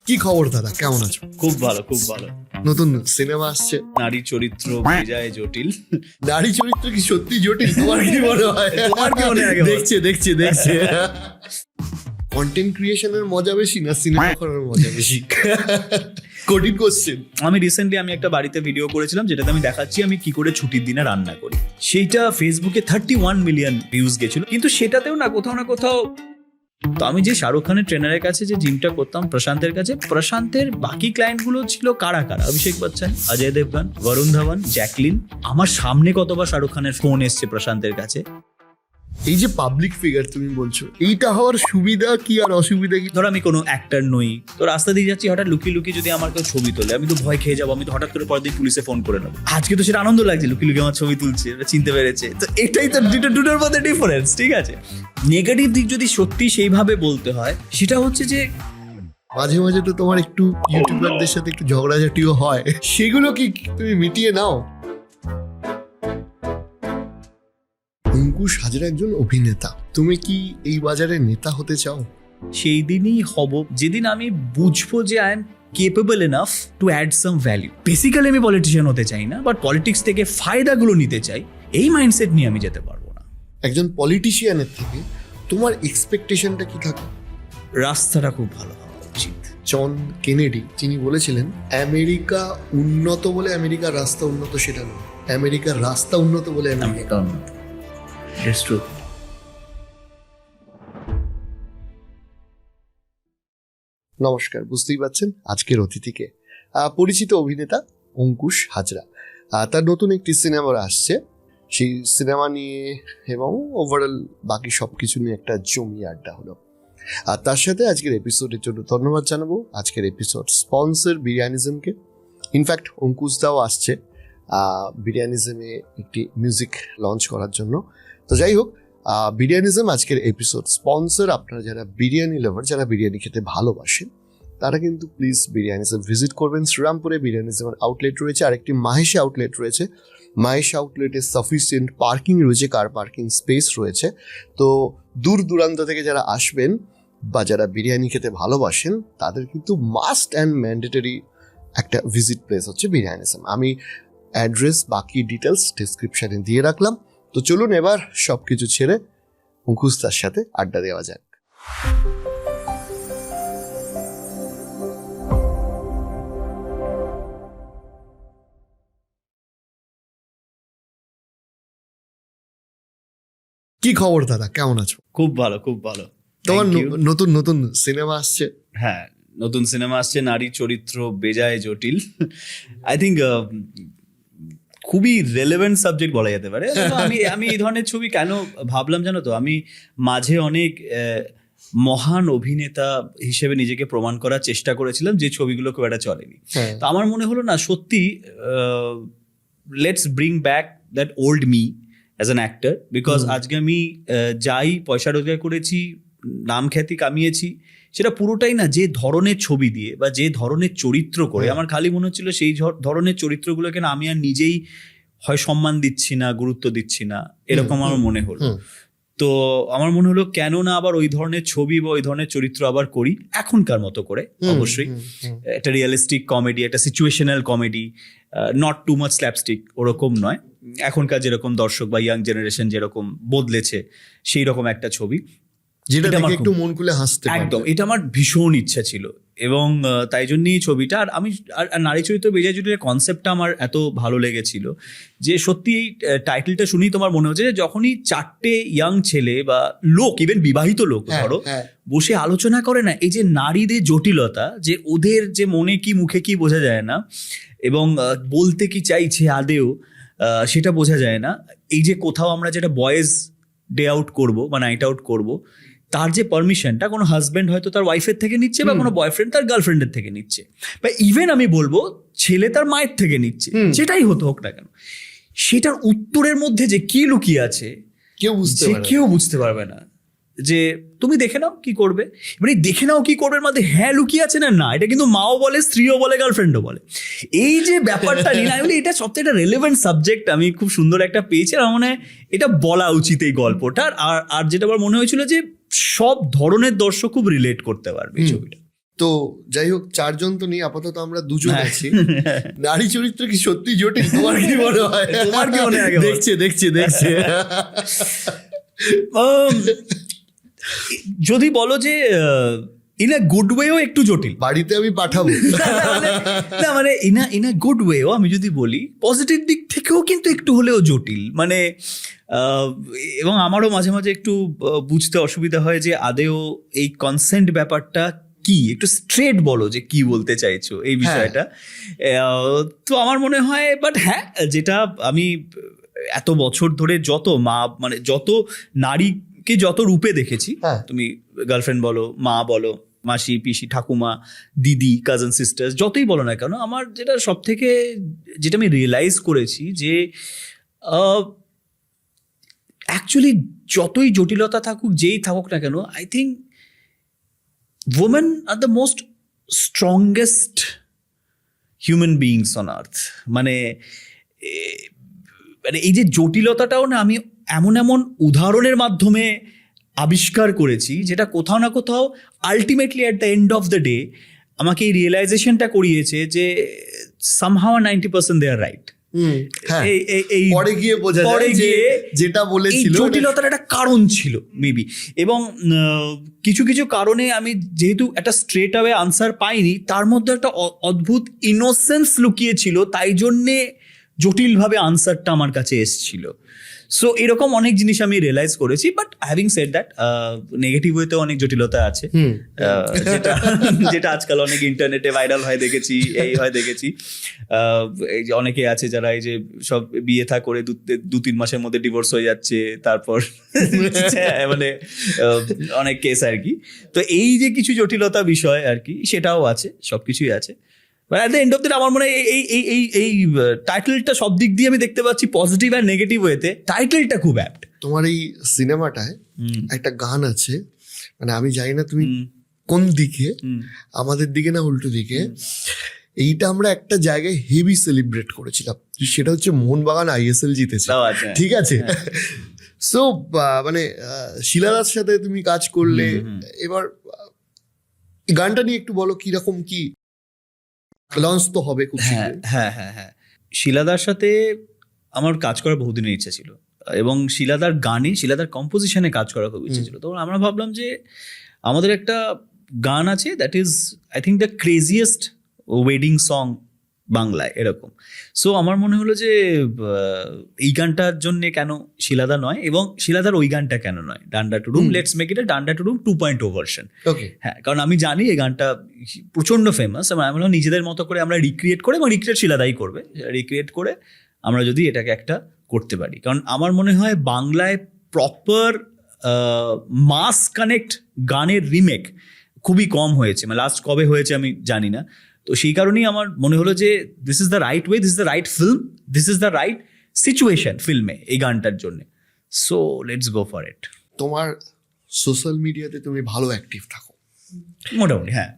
কি খবর দাদা, কেমন আছো? খুব ভালো, খুব ভালো। নতুন সিনেমা আসছে, নারী চরিত্র বেজায় জটিল। নারী চরিত্র কি সত্যি জটিল? তোমার কি মনে হয়? তোমার কি মনে হয়? দেখছে কন্টেন্ট ক্রিয়েশনের মজা বেশি না সিনেমা করার মজা বেশি? কঠিন কোশ্চেন। আমি রিসেন্টলি একটা বাড়িতে ভিডিও করেছিলাম যেটাতে আমি দেখাচ্ছি আমি কি করে ছুটির দিনে রান্না করি। সেইটা ফেসবুকে 31 মিলিয়ন ভিউজ গেছিল, কিন্তু সেটাতেও না কোথাও না কোথাও তো আমি যে শাহরুখ খানের ট্রেনারের কাছে যে জিমটা করতাম প্রশান্তের কাছে, প্রশান্তের বাকি ক্লায়েন্ট গুলো ছিল কারা? অভিষেক বচ্চন, অজয় দেবগন, বরুণ ধাওয়ান, জ্যাকলিন। আমার সামনে কতবার শাহরুখ খানের ফোন এসছে প্রশান্তের কাছে। এই যে পাবলিক ফিগার তুমি বলছো, এইটা হওয়ার সুবিধা কি আর অসুবিধা কি? ধর আমি কোনো অ্যাক্টর নই, তো রাস্তা দিয়ে যাচ্ছি, হঠাৎ লুকিয়ে লুকিয়ে যদি আমার কেউ ছবি তোলে, আমি তো ভয় খেয়ে যাবো, আমি তো হঠাৎ করে পরের দিন পুলিশে ফোন করে নেবো। আজকে তো সেটা আনন্দ লাগছে, লুকিয়ে লুকিয়ে আমার ছবি তুলছে, চিনতে পেরেছে। তো এটাই তো দুটোর মধ্যে ডিফারেন্স, ঠিক আছে? নেগেটিভ দিক যদি সত্যি সেইভাবে বলতে হয়, সেটা হচ্ছে যে মাঝে মাঝে তো তোমার একটু ইউটিউবারদের সাথে একটু ঝগড়াঝাটিও হয়, সেগুলো কি তুমি মিটিয়ে নাও? অঙ্কুশ হাজরা একজন অভিনেতা, তুমি কি এই বাজারে নেতা হতে চাও? সেই দিনই হব যেদিন আমি বুঝবো যে I am capable enough to add some value. Basically আমি পলিটিশিয়ান হতে চাই না, বাট পলিটিক্স থেকে ফায়দাগুলো নিতে চাই। এই মাইন্ডসেট নিয়ে আমি যেতে পারবো না। একজন পলিটিশিয়ানের থেকে তোমার এক্সপেকটেশনটা কি থাকে? রাস্তাটা খুব ভালো হওয়া উচিত। জন কেনেডি তিনি বলেছিলেন, আমেরিকা উন্নত বলে আমেরিকার রাস্তা উন্নত সেটা নয়, আমেরিকার রাস্তা উন্নত বলে আমেরিকা উন্নত। That's true. নমস্কার, বুঝতেই পারছেন আজকের অতিথিকে। পরিচিত অভিনেতা অঙ্কুশ হাজরা, তার নতুন একটি সিনেমা আসছে। সেই সিনেমা নিয়ে এবং ওভারঅল বাকি সব কিছু নিয়ে একটা জমি আড্ডা হলো। আর তার সাথে আজকের এপিসোডের জন্য ধন্যবাদ জানাবো আজকের এপিসোড স্পন্সর বিরিয়ানিজমকে। ইনফ্যাক্ট অঙ্কুশ দাও আসছে বিরিয়ানিজমে একটি মিউজিক লঞ্চ করার জন্য। তো যাই হোক, বিরিয়ানিজম আজকের এপিসোড স্পন্সর। আপনারা যারা বিরিয়ানি লাভার, যারা বিরিয়ানি খেতে ভালোবাসেন, তারা কিন্তু প্লিজ বিরিয়ানিজম ভিজিট করবেন। শ্রীরামপুরে বিরিয়ানিজমের আউটলেট রয়েছে, আরেকটি মাহেশে আউটলেট রয়েছে। মাহেশে আউটলেটে সাফিসিয়েন্ট পার্কিং রয়েছে, কার পার্কিং স্পেস রয়েছে। তো দূর দূরান্ত থেকে যারা আসবেন বা যারা বিরিয়ানি খেতে ভালোবাসেন, তাদের কিন্তু মাস্ট অ্যান্ড ম্যান্ডেটরি একটা ভিজিট প্লেস হচ্ছে বিরিয়ানিজম। আমি অ্যাড্রেস বাকি ডিটেলস ডিসক্রিপশানে দিয়ে রাখলাম। তো চলুন এবার সব কিছু ছেড়ে অঙ্কুশদার সাথে আড্ডা দেওয়া যাক। কি খবর দাদা, কেমন আছো? খুব ভালো, খুব ভালো। তোমার নতুন সিনেমা আসছে। হ্যাঁ, নতুন সিনেমা আসছে, নারী চরিত্র বেজায় জটিল। আই থিঙ্ক খুবই রেলেভেন্ট সাবজেক্ট বলা যেতে পারে। আমি এই ধরনের ছবি কেন ভাবলাম জানো তো, আমি মাঝে অনেক মহান অভিনেতা হিসেবে নিজেকে প্রমাণ করার চেষ্টা করেছিলাম, যে ছবিগুলো খুব একটা চলেনি। তো আমার মনে হলো না, সত্যি let's bring back that old me as an actor. Because আজকে আমি যাই পয়সা রোজগার করেছি, নাম খ্যাতি কামিয়েছি, সেটা পুরোটাই না যে ধরনের ছবি দিয়ে বা যে ধরনের চরিত্র করে। আমার খালি মনে হচ্ছিল সেই ধরনের চরিত্রগুলোকে না আমি আর নিজেই হয় সম্মান দিচ্ছি না, গুরুত্ব দিচ্ছি না, এরকম আমার মনে হলো। তো আমার মনে হলো কেন না আবার ওই ধরনের ছবি বা ওই ধরনের চরিত্র আবার করি, এখনকার মতো করে। অবশ্যই একটা রিয়েলিস্টিক কমেডি, একটা situational comedy, not too much slapstick, ওরকম নয়। এখনকার যেরকম দর্শক বা ইয়াং জেনারেশন যেরকম বদলেছে, সেই রকম একটা ছবি, যেটা দেখে একটু মন খুলে হাসতে পারবে। একদম, এটা আমার ভীষণ ইচ্ছা ছিল। এবং তাই জন্যই ছবিটা। আর আমি নারী চরিত্র বেজায় জটিলের কনসেপ্টটা আমার এত ভালো লেগেছিল যে সত্যি এই টাইটেলটা শুনেই তোমার মনে হচ্ছে যে যখনই চারটে ইয়াং ছেলে বা লোক, ইভেন বিবাহিত লোক ধরো, বসে আলোচনা করে না এই যে নারীদের জটিলতা, যে ওদের যে মনে কি মুখে কি বোঝা যায় না, এবং বলতে কি চাইছে আদেও সেটা বোঝা যায় না। এই যে কোথাও আমরা যেটা বয়েজ ডে আউট করবো বা নাইট আউট করবো, তার যে পারমিশনটা কোনো হাজব্যান্ড হয়তো তার ওয়াইফের থেকে নিচ্ছে, বা কোনো বয়ফ্রেন্ড তার গার্লফ্রেন্ডের থেকে নিচ্ছে, বা ইভেন আমি বলবো ছেলে তার মায়ের থেকে নিচ্ছে, যেটাই হতো হোক না কেন, সেটার উত্তরের মধ্যে যে কি লুকিয়ে আছে কেউ বুঝতে পারবে না। যে তুমি দেখে নাও কি করবে, মানে দেখে নাও কি করবে মধ্যে হ্যাঁ লুকিয়ে আছে না, এটা কিন্তু মাও বলে, স্ত্রীও বলে, গার্লফ্রেন্ডও বলে। এই যে ব্যাপারটা নিয়ে আমি বলি এটা সবথেকে একটা রেলেভেন্ট সাবজেক্ট আমি খুব সুন্দর একটা পেয়েছি। আর মানে এটা বলা উচিত এই গল্পটার। আর যেটা আমার মনে হয়েছিল যে সব ধরনের দর্শক খুব রিলেট করতে পারবে এই ছবিটা। তো যাই হোক, চারজন তো নেই, আপাতত আমরা দুজন আছি। নারী চরিত্র কি সত্যি জটিল? তোমার কি মনে হয়? তোমার কি মনে হয়? দেখছে যদি বলো যে ইন আ গুড ওয়েও একটু জটিল, বাড়িতে আমি পাঠাবো। না মানে ইন আ গুড ওয়েও আমি যদি বলি, পজিটিভ দিক থেকেও কিন্তু একটু হলেও জটিল, মানে এবং আমারও মাঝে মাঝে একটু বুঝতে অসুবিধা হয় যে আদেও এই কনসেন্ট ব্যাপারটা কি, একটু স্ট্রেট বলো যে কি বলতে চাইছো এই বিষয়টা। তো আমার মনে হয়, বাট হ্যাঁ, যেটা আমি এত বছর ধরে যত মানে যত নারীকে যত রূপে দেখেছি, তুমি গার্লফ্রেন্ড বলো, মা বলো, মাসি, পিসি, ঠাকুমা, দিদি, কাজিন সিস্টার্স, যতই বলো না কেন, আমার যেটা সব থেকে যেটা আমি রিয়েলাইজ করেছি যে অ্যাকচুয়ালি যতই জটিলতা থাকুক, যেই থাকুক না কেন, I think women are the most strongest human beings on earth. মানে এই যে জটিলতাটাও না আমি এমন এমন উদাহরণের মাধ্যমে আবিষ্কার করেছি, যেটা কোথাও না কোথাও ultimately at the end of the day আমাকে এই রিয়েলাইজেশনটা করিয়েছে যে সামহাউ 90% দে আর রাইট। পরে গিয়ে বোঝা যায় যে যেটা বলেছিল জটিলতার একটা কারণ ছিল মেবি, এবং কিছু কিছু কারণে আমি যেহেতু একটা স্ট্রেট অ্যাওয়ে আনসার পাইনি, তার মধ্যে একটা অদ্ভুত ইনোসেন্স লুকিয়ে ছিল, তাই জন্যে জটিলভাবে আনসারটা আমার কাছে এসছিল। সো এরকম অনেক জিনিস আমি রিয়েলাইজ করেছি, but having said that negative ওয়েতে অনেক জটিলতা আছে, যেটা আজকাল অনেক ইন্টারনেটে ভাইরাল হয় দেখেছি, এই হয় দেখেছি। এই যে অনেকে আছে যারা এই যে সব বিয়ে থা করে 2-3 মাসের মধ্যে ডিভোর্স হয়ে যাচ্ছে, তারপর মানে অনেক কেস আর কি। তো এই যে কিছু জটিলতা বিষয় আর কি, সেটাও আছে, সবকিছুই আছে। At the end of the day, আমার মনে হয় এই টাইটেলটা সব দিক দিয়ে আমি দেখতে পাচ্ছি পজিটিভ আর নেগেটিভ ওয়েতে, টাইটেলটা খুব অ্যাপ্ট। তোমার এই সিনেমাটায় একটা গান আছে, মানে আমি জানি না তুমি কোন দিকে, আমাদের দিকে না উল্টো দিকে, এইটা আমরা একটা জায়গায় হেভি সেলিব্রেট করেছিলাম, সেটা হচ্ছে মোহনবাগান ISL জিতেছে, ঠিক আছে? সো মানে শিলাদার সাথে তুমি কাজ করলে, এবার গানটা নিয়ে একটু বলো কিরকম কি লঞ্চ তো হবে খুব শীঘ্রই। হ্যাঁ, শিলাদার সাথে আমার কাজ করার বহুদিনের ইচ্ছা ছিল, এবং শিলাদার গানে, শিলাদার কম্পোজিশনে কাজ করার খুব ইচ্ছা ছিল। তো আমরা ভাবলাম যে আমাদের একটা গান আছে, that is I think the craziest wedding song বাংলায়, এরকম। সো আমার মনে হলো যে এই গানটার জন্য কেন শিলাদা নয়, এবং শিলাদার ওই গানটা কেন নয়, ডান্ডা টু ডুম, লেটস মেক ইট আ ডান্ডা টু ডুম 2.0 ভার্সন। হ্যাঁ, কারণ আমি জানি এই গানটা প্রচন্ড ফেমাস, এবং আমি বললাম নিজেদের মতো করে আমরা রিক্রিয়েট করে, এবং রিক্রিয়েট শিলাদাই করবে, রিক্রিয়েট করে আমরা যদি এটাকে একটা করতে পারি। কারণ আমার মনে হয় বাংলায় প্রপার মাস কানেক্ট গানের রিমেক খুবই কম হয়েছে, মানে লাস্ট কবে হয়েছে আমি জানি না। তো সেই কারণেই আমার মনে হলো যে this is the right way, this is the right film, this is the right situation ফিল্মে এই গানটার জন্য। So let's go for it. তোমার সোশ্যাল মিডিয়াতে তুমি ভালো অ্যাক্টিভ থাকো মোটামুটি, হ্যাঁ।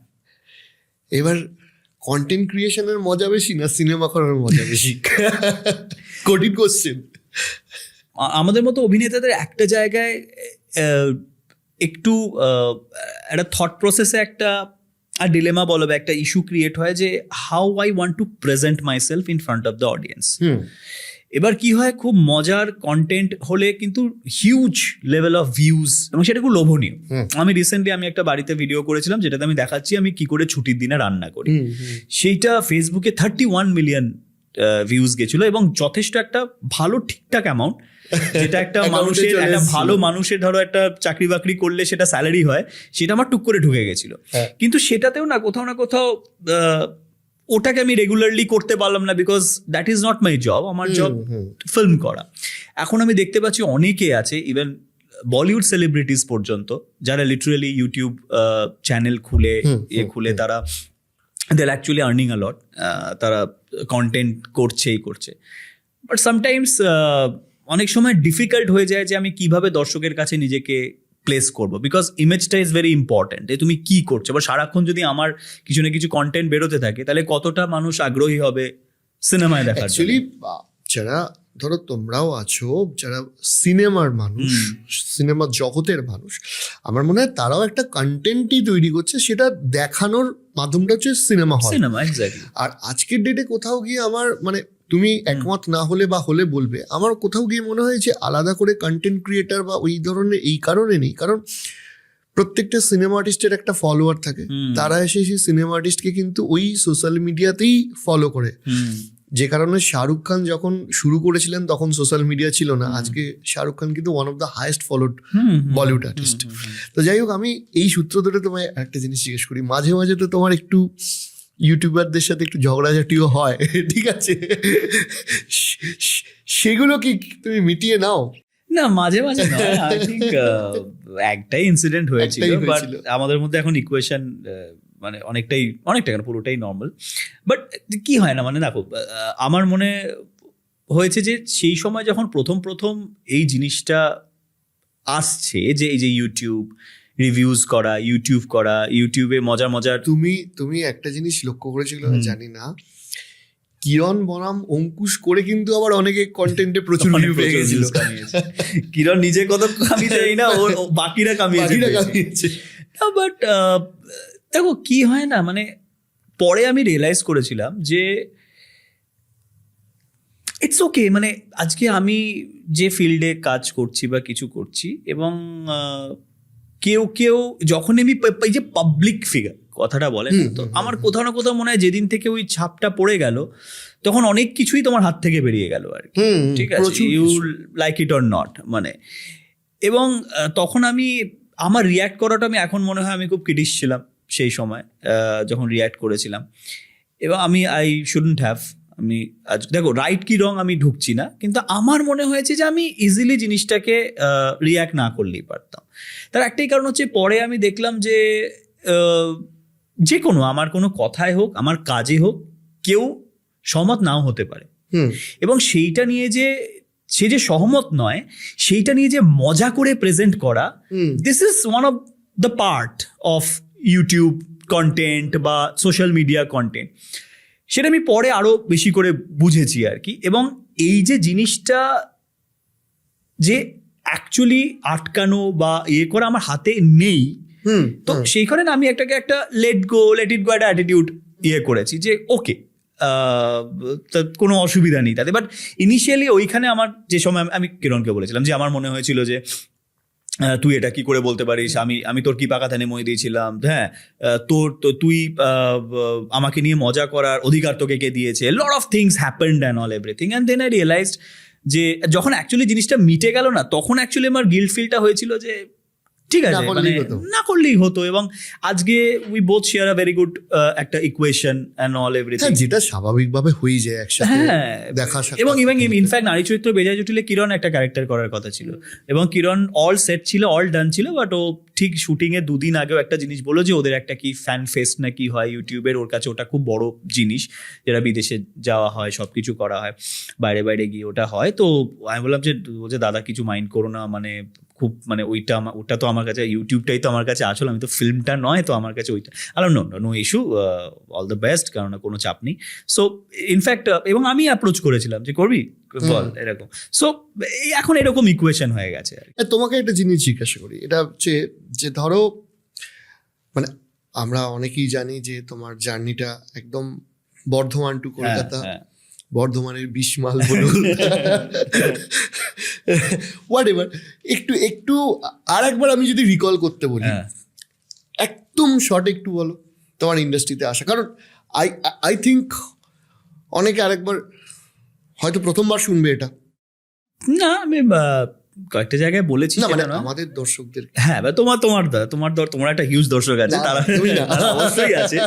এবার কন্টেন্ট ক্রিয়েশনের মজা বেশি না সিনেমা করার মজা বেশি? কঠিন কোশ্চেন। আমাদের মতো অভিনেতাদের একটা জায়গায় একটু একটা থট প্রসেসে একটা ডিলেমা বলো বা একটা ইস্যু ক্রিয়েট হয় যে how I want to present my self in front of the audience. এবার কি হয়, খুব মজার কন্টেন্ট হলে কিন্তু হিউজ লেভেল অফ ভিউজ, এবং সেটা খুব লোভনীয়। আমি রিসেন্টলি আমি একটা বাড়িতে ভিডিও করেছিলাম, যেটাতে আমি দেখাচ্ছি আমি কি করে ছুটির দিনে রান্না করি। সেইটা ফেসবুকে 31 মিলিয়ন ভিউজ গেছিল, এবং যথেষ্ট একটা ভালো ঠিকঠাক অ্যামাউন্ট, যেটা একটা মানুষের, একটা ভালো মানুষের ধরো একটা চাকরি বাকরি করলে সেটা স্যালারি হয়, সেটা আমার টুক করে ঢুকে গেছিল। কিন্তু সেটাতেও না কোথাও ওটাকে আমি রেগুলারলি করতে পারলাম না, because that is not my job. আমার জব ফিল্ম করা। এখন আমি দেখতে পাচ্ছি অনেকে আছে, ইভেন বলিউড সেলিব্রিটিস পর্যন্ত, যারা লিটারালি ইউটিউব চ্যানেল খুলে তারা দে আর অ্যাকচুয়ালি আর্নিং আ লট, তারা কন্টেন্ট করছে। বাট সামটাইমস অনেক সময় ডিফিকাল্ট হয়ে যায় যে আমি কিভাবে দর্শকের কাছে নিজেকে প্লেস করবো, বিকজ ইমেজটা ইজ ভেরি ইম্পর্টেন্ট। তুমি কি করছো, বা সারাক্ষণ যদি আমার কিছু না কিছু কন্টেন্ট বেরোতে থাকে, তাহলে কতটা মানুষ আগ্রহী হবে সিনেমায় দেখার। অ্যাকচুয়ালি যারা ধরো তোমরাও আছো যারা সিনেমার মানুষ, সিনেমার জগতের মানুষ, আমার মনে হয় তারাও একটা কন্টেন্টই তৈরি করছে, সেটা দেখানোর মাধ্যমটা হচ্ছে সিনেমা হল। Cinema exactly. আর আজকের ডেটে কোথাও গিয়ে আমার মানে তুমি একমত না হলে বা হলে বলবে, আমার কোথাও গিয়ে মনে হয় যে আলাদা করে কন্টেন্ট ক্রিয়েটার বা ওই ধরনের এই কারণে নেই, কারণ প্রত্যেকটা সিনেমা আর্টিস্টের একটা ফলোয়ার থাকে, তারা এসে সেই সিনেমা আর্টিস্টকে কিন্তু ওই সোশ্যাল মিডিয়াতেই ফলো করে। যে কারণে শাহরুখ খান যখন শুরু করেছিলেন তখন সোশ্যাল মিডিয়া ছিল না, আজকে শাহরুখ খান কিন্তু one of the highest followed Bollywood artist. তো যাই হোক, আমি এই সূত্র ধরে তোমায় একটা জিনিস জিজ্ঞেস করি, মাঝে মাঝে তো তোমার একটু ইউটিউবারদের সাথে একটু ঝগড়াঝাটিও হয়, ঠিক আছে, সেগুলো কি তুমি মিটিয়ে নাও? না, মাঝে মাঝে নয়, আই থিঙ্ক একটাই ইনসিডেন্ট হয়েছিল, বাট আমাদের মধ্যে এখন ইকুয়েশন মানে অনেকটা কেন পুরোটাই নর্মাল। বাট কি হয় না, মানে দেখো, আমার মনে হয়েছে যে সেই সময় যখন প্রথম এই জিনিসটা আসছে, যে এই যে ইউটিউব রিভিউজ করা, ইউটিউবে মজার তুমি একটা জিনিস লক্ষ্য করেছিল জানি না, কিরণ বনাম অঙ্কুশ করে কিন্তু আবার অনেকে কন্টেন্টে প্রচুর ভিউ পেয়ে গেছিল। কিরণ নিজে কত কামিয়ে দেয় না, ও বাকিরা কামিয়েছে। বাট দেখো কি হয় না, মানে পরে আমি রিয়েলাইজ করেছিলাম যে ইটস ওকে, মানে আজকে আমি যে ফিল্ডে কাজ করছি বা কিছু করছি, এবং কেউ যখন আমি এই যে পাবলিক ফিগার কথাটা বলেন, তো আমার কোথাও না কোথাও মনে হয় যেদিন থেকে ওই ছাপটা পড়ে গেল, তখন অনেক কিছুই তোমার হাত থেকে বেরিয়ে গেল আর কি, ঠিক আছে, you like it or not, মানে। এবং তখন আমার রিয়্যাক্ট করাটা, আমি এখন মনে হয় আমি খুব ক্রিটিশ ছিলাম সেই সময় যখন রিয়্যাক্ট করেছিলাম, এবং আই শুডন্ট হ্যাভ, আমি আজ দেখো রাইট কি রং আমি ঢুকছি না, কিন্তু আমার মনে হয়েছে যে আমি ইজিলি জিনিসটাকে রিয়্যাক্ট না করলেই পারতাম। তার একটাই কারণ হচ্ছে, পরে আমি দেখলাম যে যে কোনো আমার কোনো কথায় হোক, আমার কাজে হোক, কেউ সহমত নাও হতে পারে, এবং সেইটা নিয়ে যে সে যে সহমত নয়, সেইটা নিয়ে যে মজা করে প্রেজেন্ট করা, this is one of the part of YouTube content বা সোশ্যাল মিডিয়া কন্টেন্ট। সেটা আমি পরে আরো বেশি করে বুঝেছি আর কি। এবং এই যে জিনিসটা যে অ্যাকচুয়ালি আটকানো বা করা আমার হাতে নেই, তো সেইখানে আমি একটা লেট ইট গো একটা অ্যাটিটিউড করেছি যে ওকে, কোনো অসুবিধা নেই তাতে। বাট ইনিশিয়ালি ওইখানে আমার যে সময় আমি কিরণকে বলেছিলাম যে আমার মনে হয়েছিল যে তুই এটা কি করে বলতে পারিস, আমি তোর কি পাকাতানে মই দিয়েছিলাম, হ্যাঁ, তুই আমাকে নিয়ে মজা করার অধিকার তোকে কে দিয়েছে, lot of things happened and all everything. And then I realised যে যখন অ্যাকচুয়ালি জিনিসটা মিটে গেল না, তখন অ্যাকচুয়ালি আমার গিল্ট ফিলটা হয়েছিল যে ঠিক আছে, মানে না করলেই হতো। এবং আজকে we both share a very good একটা ইকুয়েশন অ্যান্ড অল এভরিথিং, যেটা স্বাভাবিকভাবে হয়ে যায় একসাথে দেখা সাক্ষাৎ। এবং ইনফ্যাক্ট নারী চরিত্র বেজায় জটিলে কিরণ একটা ক্যারেক্টার করার কথা ছিল, এবং কিরণ অল সেট ছিল, অল ডান ছিল, বাট ও ঠিক শুটিং এর 2 দিন আগেও একটা জিনিস বললো যে ওদের একটা কি ফ্যান ফেস্ট না কি হয় ইউটিউবের, ওর কাছে ওটা খুব বড় জিনিস, যেটা বিদেশে যাওয়া হয়, সবকিছু করা হয়, বাইরে গিয়ে ওটা হয়। তো আমি বললাম যে দাদা কিছু মাইন্ড করো না, মানে খুব মানে ওটা তো আমার কাছে, ইউটিউবটাই তো আমার কাছে আসলে, আমি তো ফিল্মটা নয়, তো আমার কাছে ওইটা no issue, all the best, কারণ কোনো চাপ নেই। সো ইনফ্যাক্ট এবং আমি অ্যাপ্রোচ করেছিলাম যে করবি বল এরকম। সো এখন এরকম ইকুয়েশন হয়ে গেছে। তোমাকে একটা জিনিস জিজ্ঞাসা করি, এটা হচ্ছে যে ধরো মানে আমরা অনেকেই জানি যে তোমার জার্নিটা একদম বর্ধমান টু কলকাতা, বর্ধমানের 20 মাইল বলুন, হোয়াট এভার, একটু আর একবার আমি যদি রিকল করতে বলি, একদম শর্ট একটু বলো তোমার ইন্ডাস্ট্রিতে আসা। কারণ আই থিঙ্ক অনেকে আরেকবার হয়তো প্রথমবার শুনবে এটা। না, আমি কয়েকটা জায়গায় বলেছি, মানে আমাদের দর্শকদের, হ্যাঁ, তোমার একটা হিউজ দর্শক আছে, তারা অবশ্যই আছে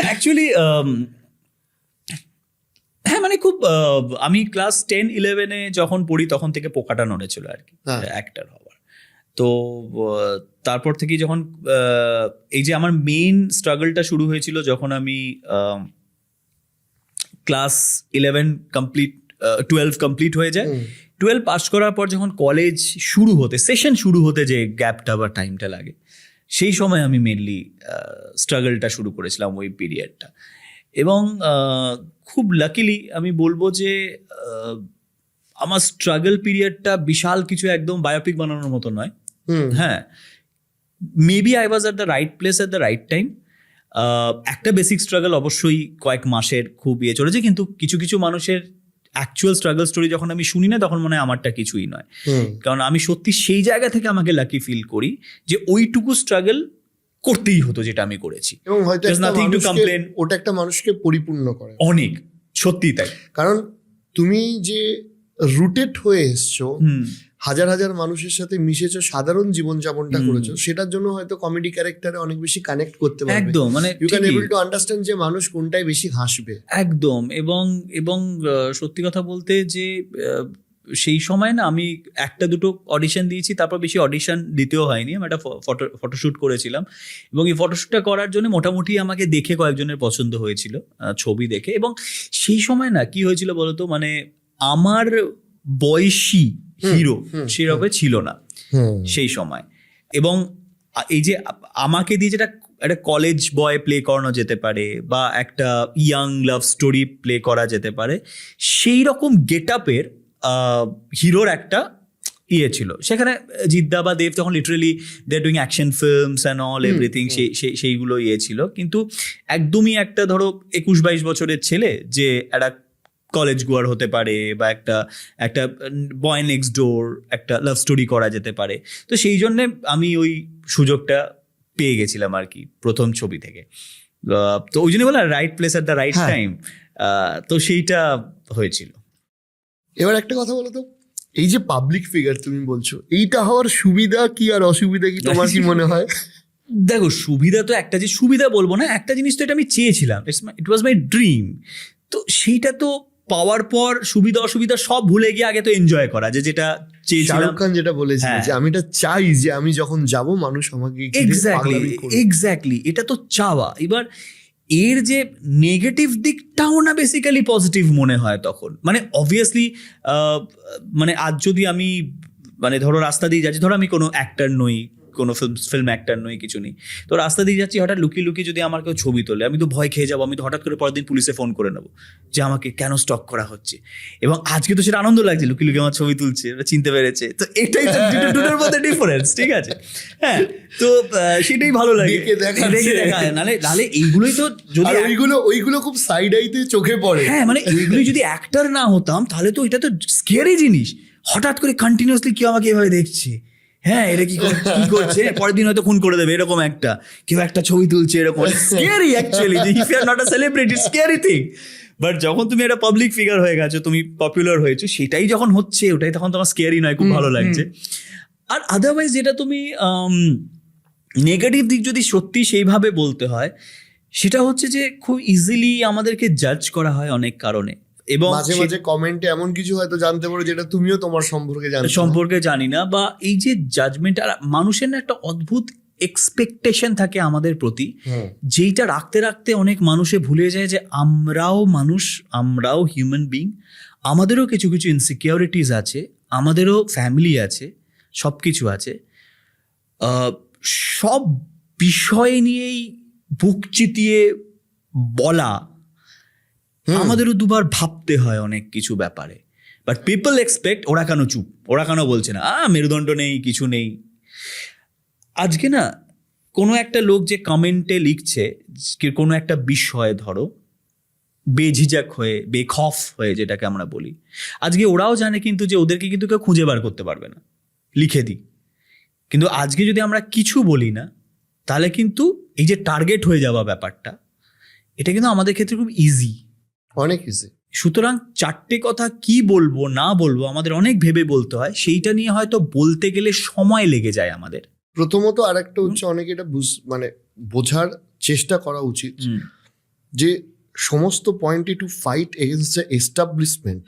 অ্যাকচুয়ালি। হ্যাঁ, মানে খুব আমি ক্লাস 10-11 যখন পড়ি তখন থেকে পোকাটা নড়েছিল আর কি অ্যাক্টর হওয়ার। তো তারপর থেকে যখন এই যে আমার মেইন স্ট্রাগলটা শুরু হয়েছিল যখন আমি ক্লাস 12 কমপ্লিট হয়ে যায়, 12 পাস করার পর যখন কলেজ সেশন শুরু হতে যে গ্যাপটা বা টাইমটা লাগে, সেই সময় আমি মেনলি স্ট্রাগলটা শুরু করেছিলাম ওই পিরিয়ডটা। এবং খুব লাকিলি আমি বলবো যে আমার স্ট্রাগল পিরিয়ডটা বিশাল কিছু একদম বায়োপিক বানানোর মতো নয়। হ্যাঁ, maybe I was at the right place at the right time. একটা বেসিক স্ট্রাগল অবশ্যই কয়েক মাসের খুব ইয়ে চলেছে, কিন্তু কিছু কিছু মানুষের অ্যাকচুয়াল স্ট্রাগল স্টোরি যখন আমি শুনি না, তখন মনে হয় আমারটা কিছুই নয়। কারণ আমি সত্যি সেই জায়গা থেকে আমাকে লাকি ফিল করি যে ওইটুকু স্ট্রাগল করতেই হতো যেটা আমি করেছি, এবং হয়তো There's nothing to complain. ওটা একটা মানুষকে পরিপূর্ণ করে অনেক, সত্যি তাই। কারণ তুমি যে রুটেড হয়ে এসছো, হাজার হাজার মানুষের সাথে মিশেছো, সাধারণ জীবনযাপনটা করেছো, সেটার জন্য হয়তো কমেডি ক্যারেক্টারে অনেক বেশি কানেক্ট করতে পারবে। একদম, মানে you can able to understand যে মানুষ কোনটায় বেশি হাসবে। একদম। এবং সত্যি কথা বলতে যে সেই সময় না আমি একটা দুটো অডিশন দিয়েছি, তারপর বেশি অডিশন দিতেও হয়নি। আমি একটা ফটোশ্যুট করেছিলাম, এবং এই ফটোশ্যুটটা করার জন্য মোটামুটি আমাকে দেখে কয়েকজনের পছন্দ হয়েছিল ছবি দেখে। এবং সেই সময় না কি হয়েছিল বলতো, মানে আমার বয়সী হিরো সেরকম ছিল না সেই সময়। এবং এই যে আমাকে দিয়ে যেটা একটা কলেজ বয় প্লে করানো যেতে পারে, বা একটা ইয়াং লাভ স্টোরি প্লে করা যেতে পারে, সেই রকম গেট আপের হিরোর একটা ইয়ে ছিল সেখানে। জিদ্দা বা দেব তখন literally they are doing action films and all everything, সেইগুলো ইয়ে ছিল। কিন্তু একদমই একটা ধরো 21-22 বছরের ছেলে যে একটা কলেজ গোয়ার হতে পারে, বা একটা বয় নেক্সট ডোর একটা লাভ স্টোরি করা যেতে পারে। তো সেই জন্যে আমি ওই সুযোগটা পেয়ে গেছিলাম আর কি প্রথম ছবি থেকে। তো ওই জন্য বলা right place at the right time, তো সেইটা হয়েছিল। এবার একটা কথা বলো তো, এই যে পাবলিক ফিগার তুমি বলছো, এইটা হওয়ার সুবিধা কি আর অসুবিধা কি তোমার কি মনে হয়? দেখো, সুবিধা তো একটা, যে সুবিধা বলবো না, একটা জিনিস তো এটা আমি চেয়েছিলাম, ইট ওয়াজ মাই ড্রিম। তো সেইটা তো পাওয়ার পর সুবিধা অসুবিধা সব ভুলে গিয়ে আগে তো এনজয় করা, যে যেটা চেয়েছিলাম। শাহরুখ খান যেটা বলেছিল যে আমি এটা চাই যে আমি যখন যাব মানুষ আমাকে এক্স্যাক্টলি, এটা তো চাওয়া। এবার এর যে নেগেটিভ দিকটাও না বেসিক্যালি পজিটিভ মনে হয় তখন। মানে অবভিয়াসলি মানে আজ যদি আমি মানে ধরো রাস্তা দিয়ে যাচ্ছি, ধরো আমি কোনো অ্যাক্টার নই, কোনো ফিল্ম অ্যাক্টার নই, কিছু নেই, তো রাস্তা দিয়ে যাচ্ছি, হঠাৎ লুকিয়ে লুকিয়ে যদি আমার কেউ ছবি তোলে, আমি তো ভয় খেয়ে যাবো। আমি তো হঠাৎ করে পরের দিন পুলিশে ফোন করে নেবো যে আমাকে কেন স্টক করা হচ্ছে। এবং আজকে তো সেটা আনন্দ লাগছে, লুকিয়ে লুকিয়ে আমার ছবি তুলছে, চিনতে পেরেছে। তো এটাই তো দুটোর মধ্যে ডিফারেন্স, ঠিক আছে? হ্যাঁ, তো সেটাই ভালো লাগে নাহলে এইগুলোই তো যদি ওইগুলো খুব সাইড আইতে চোখে পড়ে। হ্যাঁ, মানে এইগুলোই যদি অ্যাক্টার না হতাম, তাহলে তো এটা তো স্কেয়ারি জিনিস। হঠাৎ করে কন্টিনিউয়াসলি কেউ আমাকে এভাবে দেখছে, হ্যাঁ এটা কি করছে, পরের দিন হয়তো খুন করে দেবে, এরকম কেউ একটা ছবি তুলছে, এরকম scary actually. If you are not a celebrity, scary thing. But যখন তুমি একটা পাবলিক ফিগার হয়ে গেছো, তুমি পপুলার হয়েছো, সেটাই যখন হচ্ছে, ওটাই তখন তোমার স্কেয়ারি নয়, খুব ভালো লাগছে। আর আদারওয়াইজ যেটা তুমি নেগেটিভ দিক যদি সত্যি সেইভাবে বলতে হয়, সেটা হচ্ছে যে খুব ইজিলি আমাদেরকে জাজ করা হয় অনেক কারণে। এবং মাঝে মাঝে কমেন্টে এমন কিছু হয়তো জানতে পারো যেটা তুমিও তোমার সম্পর্কে জানি না। বা এই যে জাজমেন্ট, আর মানুষের না একটা অদ্ভুত এক্সপেকটেশন থাকে আমাদের প্রতি, যেইটা রাখতে রাখতে অনেক মানুষে ভুলে যায় যে আমরাও মানুষ, আমরাও হিউম্যান বিং, আমাদেরও কিছু কিছু ইনসিকিউরিটিস আছে, আমাদেরও ফ্যামিলি আছে, সব কিছু আছে। সব বিষয় নিয়েই বুক চিতিয়ে বলা, আমাদেরও দুবার ভাবতে হয় অনেক কিছু ব্যাপারে। বাট পিপল এক্সপেক্ট ওরা কেন চুপ, ওরা কেন বলছে না, মেরুদণ্ড নেই, কিছু নেই। আজকে না কোনো একটা লোক যে কমেন্টে লিখছে কোনো একটা বিষয়, ধরো বেঝিঝাক হয়ে, বেখফ হয়ে, যেটাকে আমরা বলি, আজকে ওরাও জানে কিন্তু যে ওদেরকে কিন্তু কেউ খুঁজে বার করতে পারবে না, লিখে দিই। কিন্তু আজকে যদি আমরা কিছু বলি না, তাহলে কিন্তু এই যে টার্গেট হয়ে যাওয়া ব্যাপারটা, এটা কিন্তু আমাদের ক্ষেত্রে খুব ইজি, অনেক ইজি। সুতরাং চারটে কথা কি বলবো না বলবো আমাদের অনেক ভেবে বলতে হয়। সেইটা নিয়ে হয়তো বলতে গেলে সময় লেগে যায় আমাদের। প্রথমত আরেকটা হচ্ছে, অনেকে এটা মানে বোঝার চেষ্টা করা উচিত যে সমস্ত পয়েন্টে to fight against the establishment,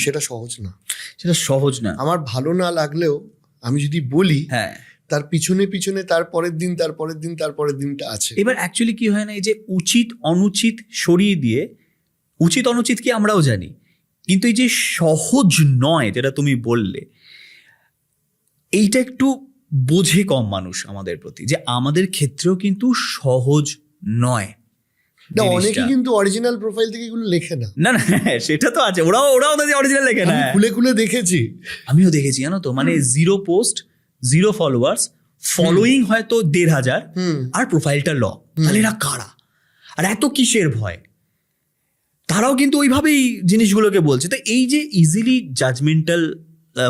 সেটা সহজ না। আমার ভালো না লাগলেও আমি যদি বলি, হ্যাঁ, তার পিছনে পিছনে তার পরের দিনটা আছে। এবার অ্যাকচুয়ালি কি হয় না, এই যে উচিত অনুচিত সরিয়ে দিয়ে, উচিত অনুচিত কি আমরাও জানি, কিন্তু এই যে সহজ নয় যেটা তুমি বললে, এইটা একটু বোঝে কম মানুষ আমাদের প্রতি, যে আমাদের ক্ষেত্রেও কিন্তু সহজ নয়। না, অনেকে জিনিসটা। কিন্তু অরিজিনাল প্রোফাইল থেকে এগুলো লেখে না। না না সেটা তো আছে, ওরাও ওদের অরিজিনাল লেখে না। আমি খুলে খুলে দেখেছি। আমিও দেখেছি জানো তো, মানে 0 পোস্ট 0 ফলোয়ার্স, ফলোয়িং হয়তো 1,500, আর প্রোফাইলটা লক। তাহলে এরা কারা, আর এত কিসের ভয়? তারাও কিন্তু ওইভাবেই জিনিসগুলোকে বলছে। তো এই যে ইজিলি জাজমেন্টাল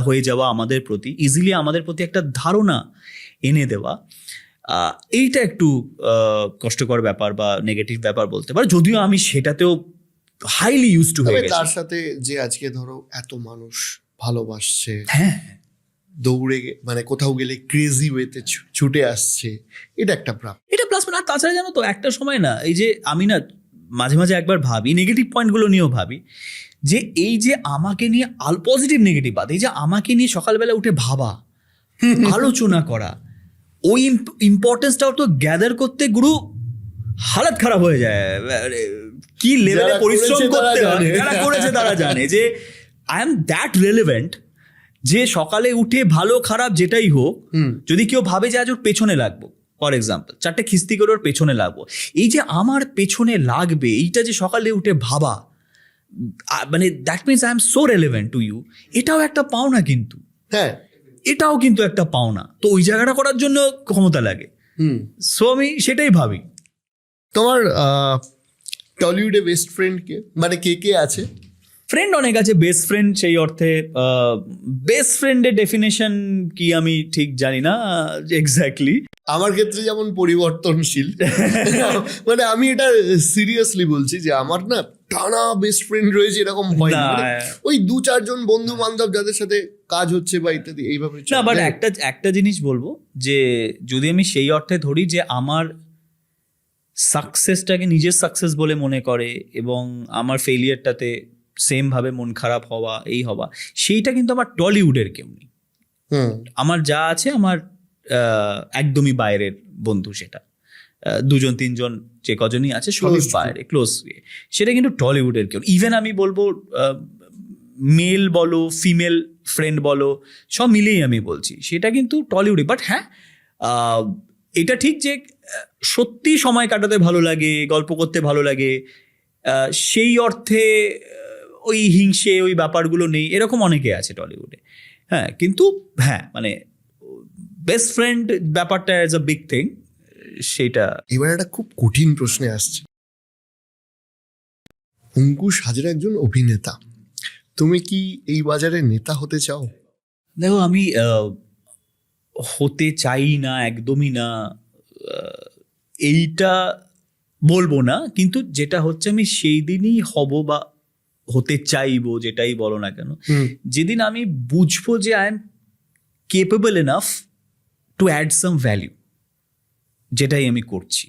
হয়ে যাওয়া আমাদের প্রতি, ইজিলি আমাদের প্রতি একটা ধারণা এনে দেওয়া, এইটা একটু কষ্টকর ব্যাপার বা নেগেটিভ ব্যাপার বলতে পারো, যদিও আমি সেটাতেও হাইলি ইউজ টু হয়ে তবে গেছি। তার সাথে যে আজকে ধরো এত মানুষ ভালোবাসছে, হ্যাঁ, দৌড়ে মানে কোথাও গেলে ক্রেজি ওয়েতে ছুটে আসছে, এটা একটা প্রাপ্তি। এটা প্লাস মানে। আর তাছাড়া জানো তো, একটা সময় না, এই যে আমি না মাঝে মাঝে একবার ভাবি, নেগেটিভ পয়েন্টগুলো নিয়েও ভাবি, যে এই যে আমাকে নিয়ে পজিটিভ নেগেটিভ বাদ, এই যে আমাকে নিয়ে সকালবেলা উঠে ভাবা, আলোচনা করা, ওই ইম্পর্টেন্সটাও তো গ্যাদার করতে গুরু হালত খারাপ হয়ে যায়। কি লেভেলে যারা পরিশ্রম করেছে তারা করতে হয়, জানে। যারা করেছে তারা জানে যে আই এম দ্যাট রেলেভেন্ট, যে সকালে উঠে ভালো খারাপ যেটাই হোক, যদি কেউ ভাবে যে আজ ওর পেছনে লাগবো, ফর এক্সাম্পল 4টে খিস্তি করে ওর পেছনে লাগবো, এই যে আমার পেছনে লাগবে, এইটা যে সকালে উঠে ভাবা, মানে that means I am so relevant to you, এটাও একটা পাওনা কিন্তু। হ্যাঁ, এটাও কিন্তু একটা পাওনা। তো ওই জায়গাটা করার জন্য ক্ষমতা লাগে। সো আমি সেটাই ভাবি। তোমার টলিউডে বেস্ট ফ্রেন্ড কে, মানে কে কে আছে? ফ্রেন্ড অনেক আছে, বেস্ট ফ্রেন্ড সেই অর্থে বেস্ট ফ্রেন্ডের ডেফিনেশন কি আমি ঠিক জানি না এক্স্যাক্টলি। আমার ক্ষেত্রে যেমন পরিবর্তনশীল, মানে আমি এটা সিরিয়াসলি বলছি যে আমার না টানা বেস্ট ফ্রেন্ড রয়েছে এরকম হয় না। না। মানে ওই 2-4 জন বন্ধু বান্ধব যাদের সাথে কাজ হচ্ছে বা ইত্যাদি, এইভাবে না, বাট একটা জিনিস বলবো, যে যদি আমি সেই অর্থে ধরি যে আমার সাকসেসটাকে নিজের সাকসেস বলে মনে করে এবং আমার ফেলিয়ারটাতে সেম ভাবে মন খারাপ হওয়া, এই হওয়া, সেইটা কিন্তু আমার টলিউডের কেউ নেই। আমার যা আছে আমার একদমই বাইরের বন্ধু, সেটা 2-3 যে কজনই আছে সবই বাইরে, ক্লোজ। সেটা কিন্তু টলিউডের কেউ। ইভেন আমি বলবো মেল বলো, ফিমেল ফ্রেন্ড বলো, সব মিলিয়েই আমি বলছি, সেটা কিন্তু টলিউডে। বাট হ্যাঁ, এটা ঠিক যে সত্যি সময় কাটাতে ভালো লাগে, গল্প করতে ভালো লাগে, সেই অর্থে ওই হিংসে ওই ব্যাপারগুলো নেই, এরকম অনেকে আছে টলিউডে। হ্যাঁ, কিন্তু হ্যাঁ মানে বেস্ট ফ্রেন্ড ব্যাপারটা ইজ আ বিগ থিং, সেটা। এবার একটা খুব কঠিন প্রশ্নে আসছে। অঙ্কুশ হাজরা একজন অভিনেতা, তুমি কি এই বাজারে নেতা হতে চাও? দেখো, আমি হতে চাই না, একদমই না, এইটা বলবো না, কিন্তু যেটা হচ্ছে আমি সেই দিনই হব বা হতে চাইবো, যেটাই বলো না কেন, যেদিন আমি বুঝবো যে I am capable enough to add some value, যেটাই আমি করছি।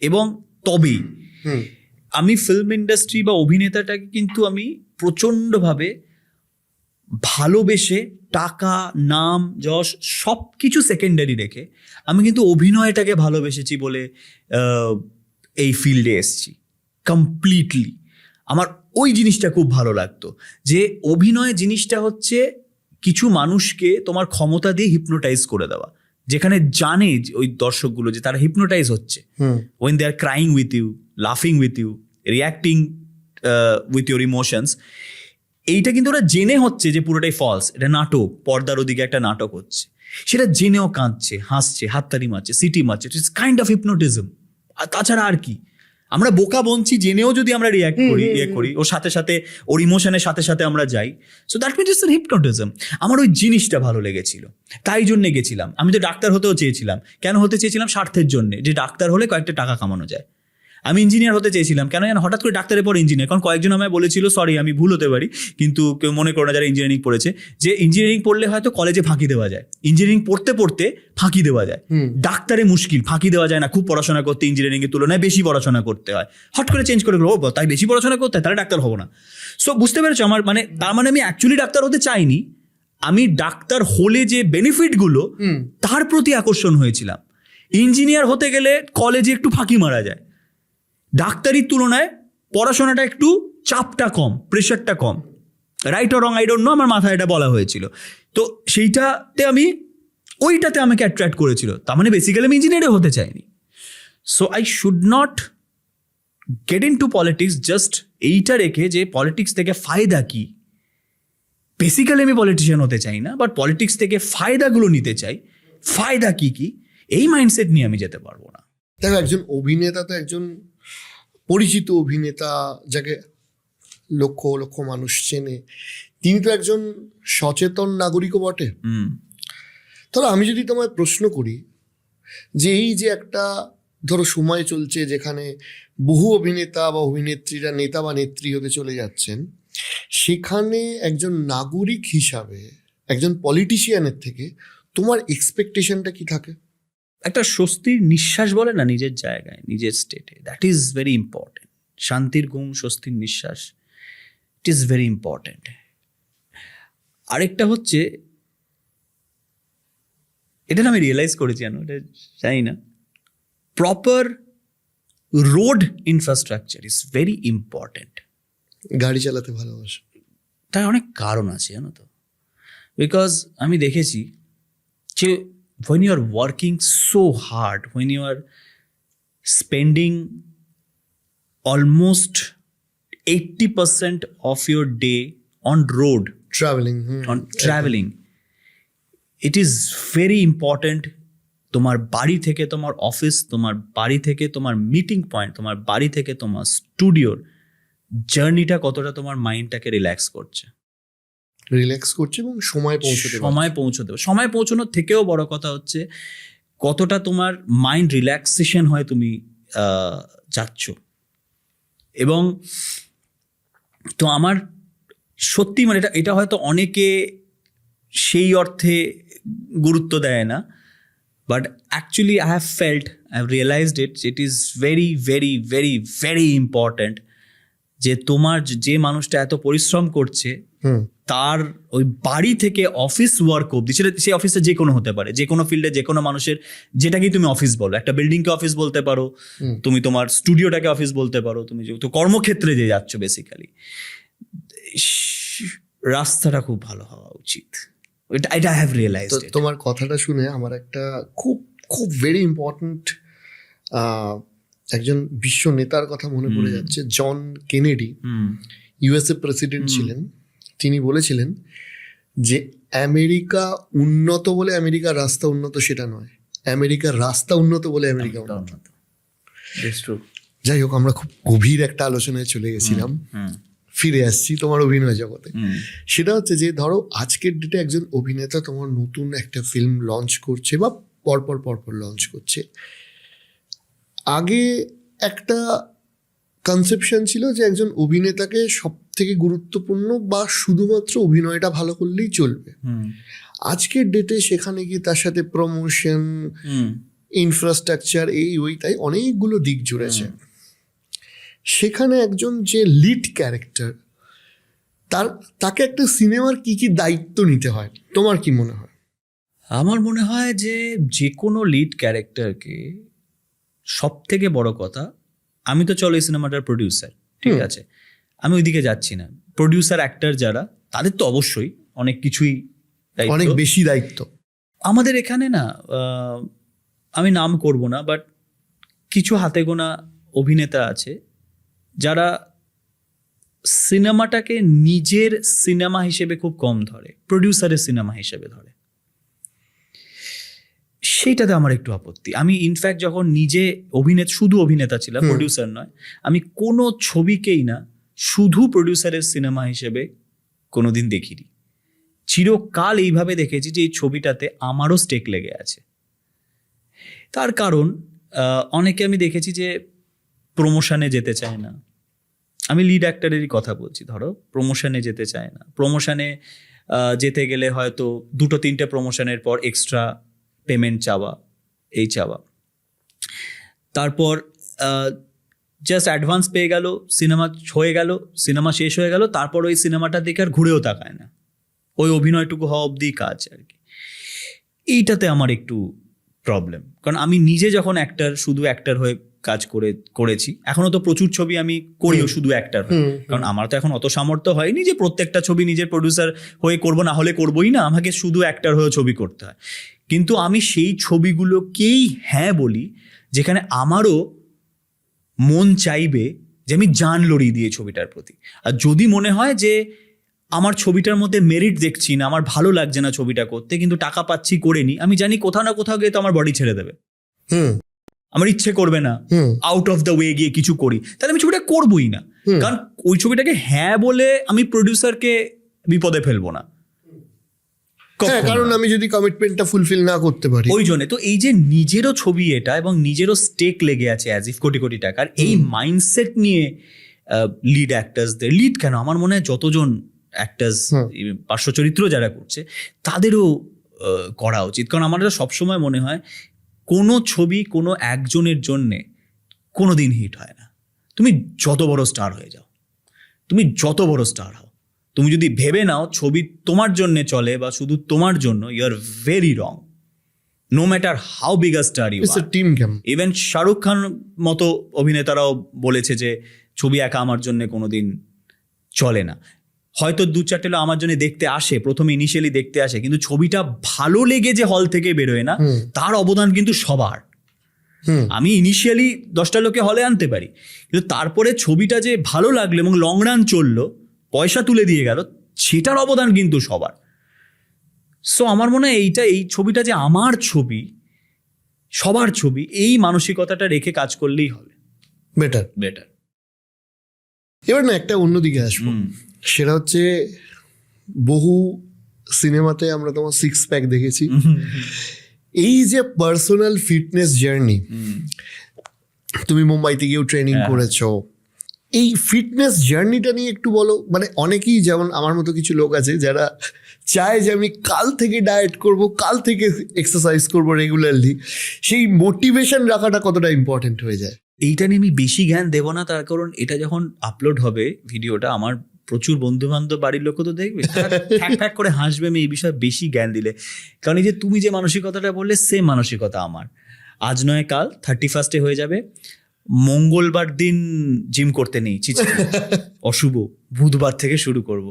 এবং তবেই আমি ফিল্ম ইন্ডাস্ট্রি বা অভিনেতাটাকে কিন্তু আমি প্রচণ্ডভাবে ভালোবেসে, টাকা, নাম, যশ সব কিছু সেকেন্ডারি রেখে আমি কিন্তু অভিনয়টাকে ভালোবেসেছি বলে এই ফিল্ডে এসছি কমপ্লিটলি। আমার ওই জিনিসটা খুব ভালো লাগতো, যে অভিনয় জিনিসটা হচ্ছে কিছু মানুষকে তোমার ক্ষমতা দিয়ে হিপনোটাইজ করে দেওয়া, যেখানে জানে ওই দর্শকগুলো যে তারা হিপনোটাইজ হচ্ছে, when they are crying with you, লাফিং with you, reacting with your emotions. এইটা কিন্তু ওরা জেনে হচ্ছে যে পুরোটাই ফলস, এটা নাটক, পর্দার ওদিকে একটা নাটক হচ্ছে, সেটা জেনেও কাঁদছে, হাসছে, হাততালি মারছে, সিটি মারছে, ইটস কাইন্ড অফ হিপনোটিজম। আর তাছাড়া আর কি, আমরা বোকা বনছি জেনেও যদি আমরা রিয়াক্ট করি ওর সাথে সাথে, ওর ইমোশনের সাথে সাথে আমরা যাই, so that means it's an hypnotism. আমার ওই জিনিসটা ভালো লেগেছিল, তাই জন্যে গেছিলাম। আমি তো ডাক্তার হতেও চেয়েছিলাম। কেন হতে চেয়েছিলাম? স্বার্থের জন্যে, যে ডাক্তার হলে কয়েকটা টাকা কামানো যায়। আমি ইঞ্জিনিয়ার হতে চেয়েছিলাম, কেন জানো? হঠাৎ করে ডাক্তারের পর ইঞ্জিনিয়ার, কারণ কয়েকজন আমায় বলেছিল, সরি আমি ভুল হতে পারি, কিন্তু কেউ মনে করো না যারা ইঞ্জিনিয়ারিং পড়েছে, যে ইঞ্জিনিয়ারিং পড়লে হয়তো কলেজে ফাঁকি দেওয়া যায়, ইঞ্জিনিয়ারিং পড়তে পড়তে ফাঁকি দেওয়া যায়, ডাক্তারে মুশকিল, ফাঁকি দেওয়া যায় না, খুব পড়াশোনা করতে ইঞ্জিনিয়ারিং এর তুলনায় বেশি পড়াশোনা করতে হয়। হট করে চেঞ্জ করে ও তাই বেশি পড়াশোনা করতে হয়, তাহলে ডাক্তার হবো না। সো বুঝতে পেরেছো আমার মানে, তার মানে আমি অ্যাকচুয়ালি ডাক্তার হতে চাইনি, আমি ডাক্তার হলে যে বেনিফিটগুলো তার প্রতি আকর্ষণ হয়েছিলাম। ইঞ্জিনিয়ার হতে গেলে কলেজে একটু ফাঁকি মারা যায়, ডাক্তারির তুলনায় পড়াশোনাটা একটু চাপটা কম, প্রেশারটা কম, right or wrong I don't know, আমার মাথায় এটা বলা হয়েছিল। তো সেইটাতে আমি, ওইটাতে আমাকে অ্যাট্রাক্ট করেছিল, তার মানে বেসিক্যালি আমি ইঞ্জিনিয়ারও হতে চাইনি। So I should not get in two politics just এইটা রেখে যে পলিটিক্স থেকে ফায়দা কি। বেসিক্যালি আমি পলিটিশিয়ান হতে চাই না, বাট পলিটিক্স থেকে ফায়দাগুলো নিতে চাই, ফায়দা কি কি, এই মাইন্ডসেট নিয়ে আমি যেতে পারবো না। দেখো, একজন অভিনেতা তো একজন পরিচিত অভিনেতা, যাকে লক্ষ লক্ষ মানুষ চেনে, তিনি তো একজন সচেতন নাগরিকও বটে। ধরো আমি যদি তোমায় প্রশ্ন করি যে এই যে একটা ধরো সময় চলছে যেখানে বহু অভিনেতা বা অভিনেত্রীরা নেতা বা নেত্রী হতে চলে যাচ্ছেন, সেখানে একজন নাগরিক হিসাবে একজন পলিটিশিয়ানের থেকে তোমার এক্সপেকটেশনটা কি থাকে? একটা স্বস্তির নিঃশ্বাস বলে না নিজের জায়গায়, নিজের স্টেটে, দ্যাট ইজ ভেরি ইম্পর্টেন্ট। শান্তির ঘুম, স্বস্তির নিঃশ্বাস, ইট ইজ ভেরি ইম্পর্টেন্ট। আরেকটা হচ্ছে, এটা আমি রিয়েলাইজ করেছি, জানো, এটা জানি না, proper road infrastructure is very important. গাড়ি চালাতে ভালোবাসে, তার অনেক কারণ আছে, জানো তো। বিকজ আমি দেখেছি যে when you are working so hard, when you are spending almost 80% of your day on road, on traveling, it is very important তোমার বাড়ি থেকে তোমার অফিস, তোমার বাড়ি থেকে তোমার মিটিং পয়েন্ট, তোমার বাড়ি থেকে তোমার স্টুডিওর জার্নিটা কতটা তোমার মাইন্ডটাকে রিল্যাক্স করছে এবং সময় পৌঁছতে। সময় পৌঁছানোর থেকেও বড় কথা হচ্ছে কতটা তোমার মাইন্ড রিল্যাক্সেশন হয় তুমি যাচ্ছ। এবং তো আমার সত্যি মানে এটা হয়তো অনেকে সেই অর্থে গুরুত্ব দেয় না, but actually I have felt, I have realised it is very very very very important যে তোমার যে মানুষটা এত পরিশ্রম করছে তার ওই বাড়ি থেকে অফিস ওয়ার্ক অব্দি, সেটা সেই অফিসে যে কোনো হতে পারে, যে কোনো ফিল্ডে যে কোনো মানুষের, যেটাকেই তুমি অফিস বলো, একটা বিল্ডিংকে অফিস বলতে পারো, তুমি তোমার স্টুডিওটাকে অফিস বলতে পারো, তুমি যেহেতু কর্মক্ষেত্রে যে যাচ্ছ, বেসিক্যালি রাস্তাটা খুব ভালো হওয়া উচিত। এটা আই হ্যাভ রিয়েলাইজড। তোমার কথাটা শুনে আমার একটা খুব খুব ভেরি ইম্পর্টেন্ট একজন বিশ্ব নেতার কথা মনে পড়ে যাচ্ছে। জন কেনেডি, ইউএসএ প্রেসিডেন্ট ছিলেন। তিনি বলেছিলেন যে আমেরিকা উন্নত বলে আমেরিকার রাস্তা উন্নত সেটা নয়, আমেরিকার রাস্তা উন্নত বলে আমেরিকা উন্নত। যাই হোক, আমরা খুব গভীর একটা আলোচনায় চলে গেছিলাম, ফিরে আসছি তোমার অভিনয় জগতে। সেটা হচ্ছে যে ধরো আজকের ডেটে একজন অভিনেতা তোমার নতুন একটা ফিল্ম লঞ্চ করছে বা পরপর লঞ্চ করছে। আগে একটা কনসেপশন ছিল যে একজন অভিনেতাকে সব থেকে গুরুত্বপূর্ণ বা শুধুমাত্র অভিনয়টা ভালো করলেই চলবে। আজকের ডেটে সেখানে গিয়ে তার সাথে প্রমোশন, ইনফ্রাস্ট্রাকচার, এই ওই তাই অনেকগুলো দিক জুড়েছে। সেখানে একজন যে লিড ক্যারেক্টার, তাকে একটা সিনেমার কি কি দায়িত্ব নিতে হয়, তোমার কি মনে হয়? আমার মনে হয় যে কোনো লিড ক্যারেক্টারকে সব থেকে বড় কথা, আমি তো চলো এই সিনেমাটার প্রডিউসার, ঠিক আছে, আমি ওইদিকে যাচ্ছি না। প্রডিউসার অ্যাক্টর যারা, তাদের তো অবশ্যই অনেক কিছুই অনেক বেশি দায়িত্ব। আমাদের এখানে না, আমি নাম করব না, বাট কিছু হাতে গোনা অভিনেতা আছে যারা সিনেমাটাকে নিজের সিনেমা হিসেবে খুব কম ধরে, প্রডিউসারের সিনেমা হিসেবে ধরে। সেইটাতে আমার একটু আপত্তি। আমি ইনফ্যাক্ট যখন নিজে শুধু অভিনেতা ছিলাম, প্রডিউসার নয়, আমি কোনো ছবিকেই না শুধু প্রডিউসারের সিনেমা হিসেবে কোনোদিন দেখিনি। চিরকাল এইভাবে দেখেছি যে এই ছবিটাতে আমারও স্টেক লেগে আছে। তার কারণ অনেকে আমি দেখেছি যে প্রমোশনে যেতে চায় না। আমি লিড অ্যাক্টরেরই কথা বলছি। ধরো প্রমোশনে যেতে চায় না, প্রমোশনে যেতে গেলে হয়তো 2-3টে প্রমোশনের পর এক্সট্রা পেমেন্ট চাওয়া, এই চাওয়া। তারপর জাস্ট অ্যাডভান্স পেয়ে গেল, সিনেমা হয়ে গেল, সিনেমা শেষ হয়ে গেল, তারপর ওই সিনেমাটার দিকে আর ঘুরেও তাকায় না, ওই অভিনয়টুকু হওয়া অবধি কাজ আর কি। এইটাতে আমার একটু প্রবলেম, কারণ আমি নিজে যখন শুধু অ্যাক্টর হয়ে কাজ করেছি, এখনো তো প্রচুর ছবি আমি করিও শুধু অ্যাক্টর হয়ে, কারণ আমার তো এখন অত সামর্থ্য হয়নি যে প্রত্যেকটা ছবি নিজের প্রডিউসার হয়ে করবো, না হলে করবোই না, আমাকে শুধু অ্যাক্টর হয়ে ছবি করতে হয়। কিন্তু আমি সেই ছবিগুলোকেই হ্যাঁ বলি যেখানে আমারও মন চাইবে যে আমি জান লড়িয়ে দিয়ে ছবিটার প্রতি। আর যদি মনে হয় যে আমার ছবিটার মধ্যে মেরিট দেখছি না, আমার ভালো লাগছে না ছবিটা করতে, কিন্তু টাকা পাচ্ছি করে নি, আমি জানি কোথাও না কোথাও গিয়ে তো আমার বডি ছেড়ে দেবে, আমার ইচ্ছে করবে না আউট অফ দ্য ওয়ে গিয়ে কিছু করি, তাহলে আমি ছবিটা করবোই না। কারণ ওই ছবিটাকে হ্যাঁ বলে আমি প্রডিউসারকে বিপদে ফেলবো না, কারণ আমি যদি কমিটমেন্টটা ফুলফিল না করতে পারি। ওই জন্য তো এই যে নিজেরও ছবি এটা এবং নিজেরও স্টেক লেগে আছে অ্যাজ ইফ কোটি কোটি টাকার, এই মাইন্ডসেট নিয়ে লিড অ্যাক্টার্সদের, লিড কেন আমার মনে হয় যতজন অ্যাক্টার্স পার্শ্ব চরিত্র যারা করছে তাদেরও করা উচিত। কারণ আমার সবসময় মনে হয় কোনো ছবি কোনো একজনের জন্যে কোনো দিন হিট হয় না। তুমি যত বড় স্টার হয়ে যাও, তুমি যত বড় স্টার হও, তুমি যদি ভেবে নাও ছবি তোমার জন্য চলে বা শুধু তোমার জন্য, you are very wrong. No matter how big a star you are. Team game. Even Shahrukh Khan মতো অভিনেতারাও বলেছে যে ছবি একা আমার জন্য কোনোদিন চলে না। হয়তো 2-4টে লোক আমার জন্য দেখতে আসে, প্রথমে ইনিশিয়ালি দেখতে আসে, কিন্তু ছবিটা ভালো লেগে যে হল থেকে বেরোয় না, তার অবদান কিন্তু সবার। আমি ইনিশিয়ালি 10টা লোকে হলে আনতে পারি, কিন্তু তারপরে ছবিটা যে ভালো লাগলো এবং লং রান চললো, পয়সা তুলে দিয়ে গেল, সেটার অবদান কিন্তু সবার। সো আমার মনে হয় এই ছবিটা যে আমার ছবি, সবার ছবি, এই মানসিকতাটা রেখে কাজ করলেই হবে বেটার। এবার না একটা অন্যদিকে আসবো, সেটা হচ্ছে বহু সিনেমাতে আমরা তোমার 6 প্যাক দেখেছি। এই যে পার্সোনাল ফিটনেস জার্নি, তুমি মুম্বাইতে গিয়েও ট্রেনিং করেছো, এই ফিটনেস জার্নিটা নিয়ে একটু বলো। মানে অনেকেই, যেমন আমার মতো কিছু লোক আছে যারা চায় যে আমি কাল থেকে ডায়েট করব, কাল থেকে এক্সারসাইজ করব রেগুলারলি, সেই মোটিভেশন রাখাটা কতটা ইম্পর্টেন্ট হয়ে যায়। এইটা নিয়ে আমি বেশি জ্ঞান দেবো না, তার কারণ এটা যখন আপলোড হবে ভিডিওটা, আমার প্রচুর বন্ধু বান্ধব বাড়ির লোকও তো দেখবে, ঠ্যাক করে হাসবে আমি এই বিষয়ে বেশি জ্ঞান দিলে। কারণ এই যে তুমি যে মানসিকতাটা বললে, সেম মানসিকতা আমার। আজ নয় কাল 31 হয়ে যাবে, মঙ্গলবার দিন জিম করতে নেই, অশুভ, বুধবার থেকে শুরু করব।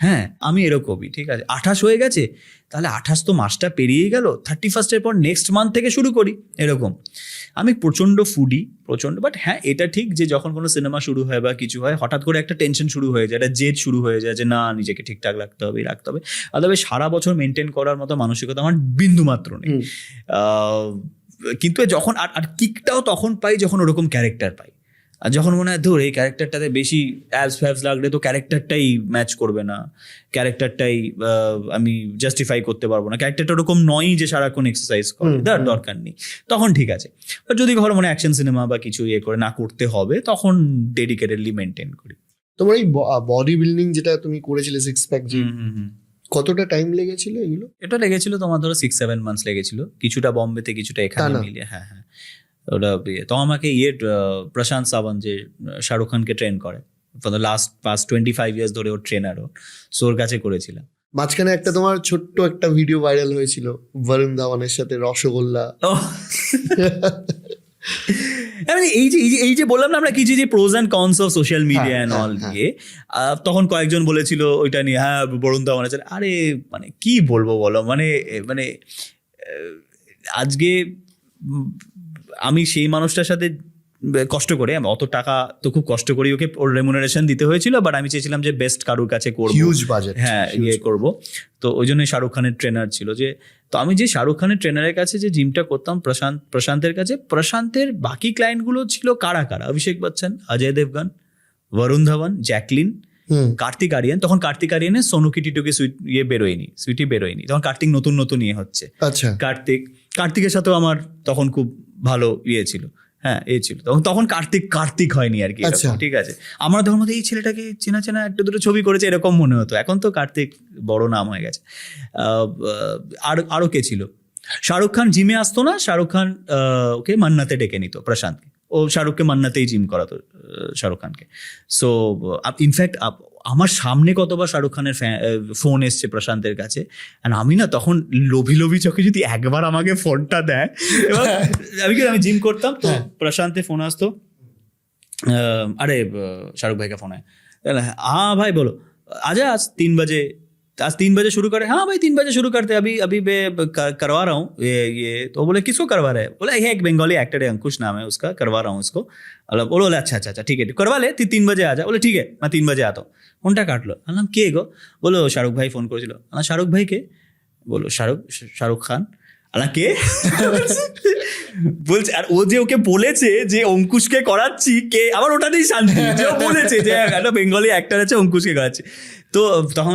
হ্যাঁ, আমি এরকমই, ঠিক আছে 28 হয়ে গেছে, তাহলে 28 তো মাসটা পেরিয়ে গেল, 31 পর নেক্সট মান্থ থেকে শুরু করি, এরকম। আমি প্রচণ্ড ফুডি, বাট হ্যাঁ এটা ঠিক যে যখন কোনো সিনেমা শুরু হয় বা কিছু হয়, হঠাৎ করে একটা টেনশন শুরু হয়ে যায়, একটা জেদ শুরু হয়ে যায় যে না, নিজেকে ঠিকঠাক রাখতে হবে। তবে সারা বছর মেনটেন করার মতো মানসিকতা আমার বিন্দু মাত্র নেই। কিন্তু যখন আর কিকটাও তখন পাই যখন ওরকম ক্যারেক্টার পাই, আর যখন মনে হয় ধর এই ক্যারেক্টারটাতে বেশি অ্যাবস ফ্যাবস লাগলে তো ক্যারেক্টারটাই ম্যাচ করবে না, ক্যারেক্টারটাই আমি জাস্টিফাই করতে পারবো না, ক্যারেক্টারটা ওরকম নয় যে সারাক্ষণ এক্সারসাইজ করে, তার দরকার নেই, তখন ঠিক আছে। বাট যদি ঘর মনে অ্যাকশন সিনেমা বা কিছু করে না করতে হবে, তখন ডেডিকেটেডলি মেনটেন করি। তোমার এই বডি বিল্ডিং যেটা তুমি করেছিলে 6 প্যাক, কতটা টাইম লেগেছিল এগুলো? এটা লেগেছিল তোমার ধরো 6-7 মান্থস লেগেছিল, কিছুটা বম্বেতে কিছুটা এখানে মিলিয়ে। হ্যাঁ, ওটা তো আমাকে প্রশান্ত সাবন্ত যে শাহরুখ খানকে ট্রেন করে, ফর দ্য পাস্ট 25 ইয়ার্স ধরে ওর ট্রেনারও, সো ওর কাছে করেছিলাম। মাঝখানে একটা তোমার ছোট্ট একটা ভিডিও ভাইরাল হয়েছিল বরুণ ধাওয়ানের সাথে, রসগোল্লা। এই যে বললাম না আমরা কিছু যে pros and cons of social media and all দিয়ে, তখন কয়েকজন বলেছিল ওইটা নিয়ে, হ্যাঁ বরুণ ধাওয়ান আছে। আরে মানে কি বলবো বলো, মানে আজকে আমি সেই মানুষটার সাথে কষ্ট করে, অত টাকা তো খুব কষ্ট করি ওকে ওর রেমুনারেশন দিতে হয়েছিল, বাট আমি চেয়েছিলাম যে বেস্ট কারুর কাছে করবো, হিউজ বাজেট, হ্যাঁ করবো। তো ওই জন্যই শাহরুখ খানের ট্রেনার ছিল যে, তো আমি যে শাহরুখ খানের ট্রেনারের কাছে যে জিমটা করতাম প্রশান্তের কাছে, প্রশান্তের বাকি ক্লায়েন্টগুলো ছিল কারা, অভিষেক বচ্চন, অজয় দেবগন, বরুণ ধাওয়ান, জ্যাকলিন, কার্তিক আরিয়ান। তখন কার্তিক আরিয়ানের সোনুকি টিটুকি সুইটি বেরোয়নি, তখন কার্তিক নতুন হচ্ছে। আচ্ছা, কার্তিকের সাথেও আমার তখন খুব ভালো ছিল, হ্যাঁ ছিল তখন কার্তিক হয়নি আর কি, ঠিক আছে। আমার ধর্ম এই ছেলেটাকে চেনা একটা দুটো ছবি করেছে এরকম মনে হতো, এখন তো কার্তিক বড় নাম হয়ে গেছে। আরো কে ছিল, শাহরুখ খান জিমে আসতো না, শাহরুখ খান ওকে মান্নাতে ডেকে নিত প্রশান্তকে, ও শাহরুখকে মান্নাতেই জিম করাতো শাহরুখ খানকে। সো ইনফ্যাক্ট আমার সামনে কতবার শাহরুখ খানের ফোন এসছে প্রশান্তের কাছে, আর আমি না তখন লোভি চোখে যদি একবার আমাকে ফোনটা দেয়, এবার আমি জিম করতাম তো প্রশান্তে ফোন আসতো, আরে শাহরুখ ভাই কা ফোন হ্যাঁ ভাই বলো আজ 3 बजे आज 3 बजे शुरू करे, हाँ भाई 3 बजे शुरू करते, अभी अभी मैं करवा रहा हूँ ये तो बोले किसको करवा रहे हैं, बोला ये एक बंगाली एक्टर है अंकुश नाम है उसका, करवा रहा हूँ उसको। मतलब बोलो अच्छा ठीक है करवा ले, 3 बजे आ जा, बोले ठीक है मैं 3 बजे आता हूँ। ফোনটা কাটলো, বললাম কে গো, বলো শাহরুখ ভাই ফোন করেছিল। শাহরুখ ভাই কে, বলো শাহরুখ খান। কে বলছে, আর ও যে ওকে বলেছে যে অঙ্কুশকে করাচ্ছি, কে আবার ওটাতেই শান্তি যে ও বলেছে যে একটা বেঙ্গলি অ্যাক্টর আছে অঙ্কুশকে করাচ্ছি। তো তখন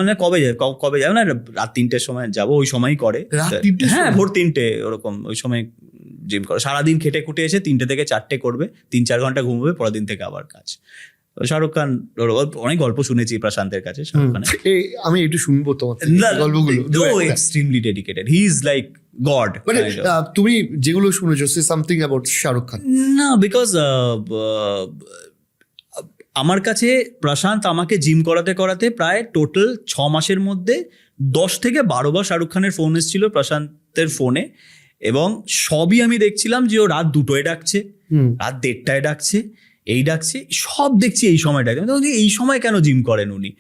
কবে যাবে না, রাত 3টের সময় যাবো, ওই সময়ই করে। হ্যাঁ ভোর 3টে ওরকম, ওই সময় জিম করে, সারাদিন খেটে খুটে এসে 3টে থেকে 4টে করবে, 3-4 ঘন্টা ঘুমবে, পরের দিন থেকে আবার কাজ। শাহরুখ খান অনেক গল্প শুনেছি প্রশান্তের কাছে, শাহরুখ খানের। আমি একটু শুনবো তোমার গল্পগুলো। Extremely dedicated, he is like god. তুমি যেগুলো শুনেছো say something about Shahrukh Khan? না, বিকজ আমার কাছে প্রশান্ত আমাকে জিম করাতে প্রায় টোটাল 6 মাসের মধ্যে 10 থেকে 12 বার শাহরুখ খানের ফোন এসেছিল প্রশান্তের ফোনে, এবং সবই আমি দেখছিলাম যে ও রাত 2টোয় ডাকছে, রাত 1:30টায় ডাকছে, এই ডাকছে, সব দেখছি এই সময়টাকে। এই সময় কেন জিম করেন উনি?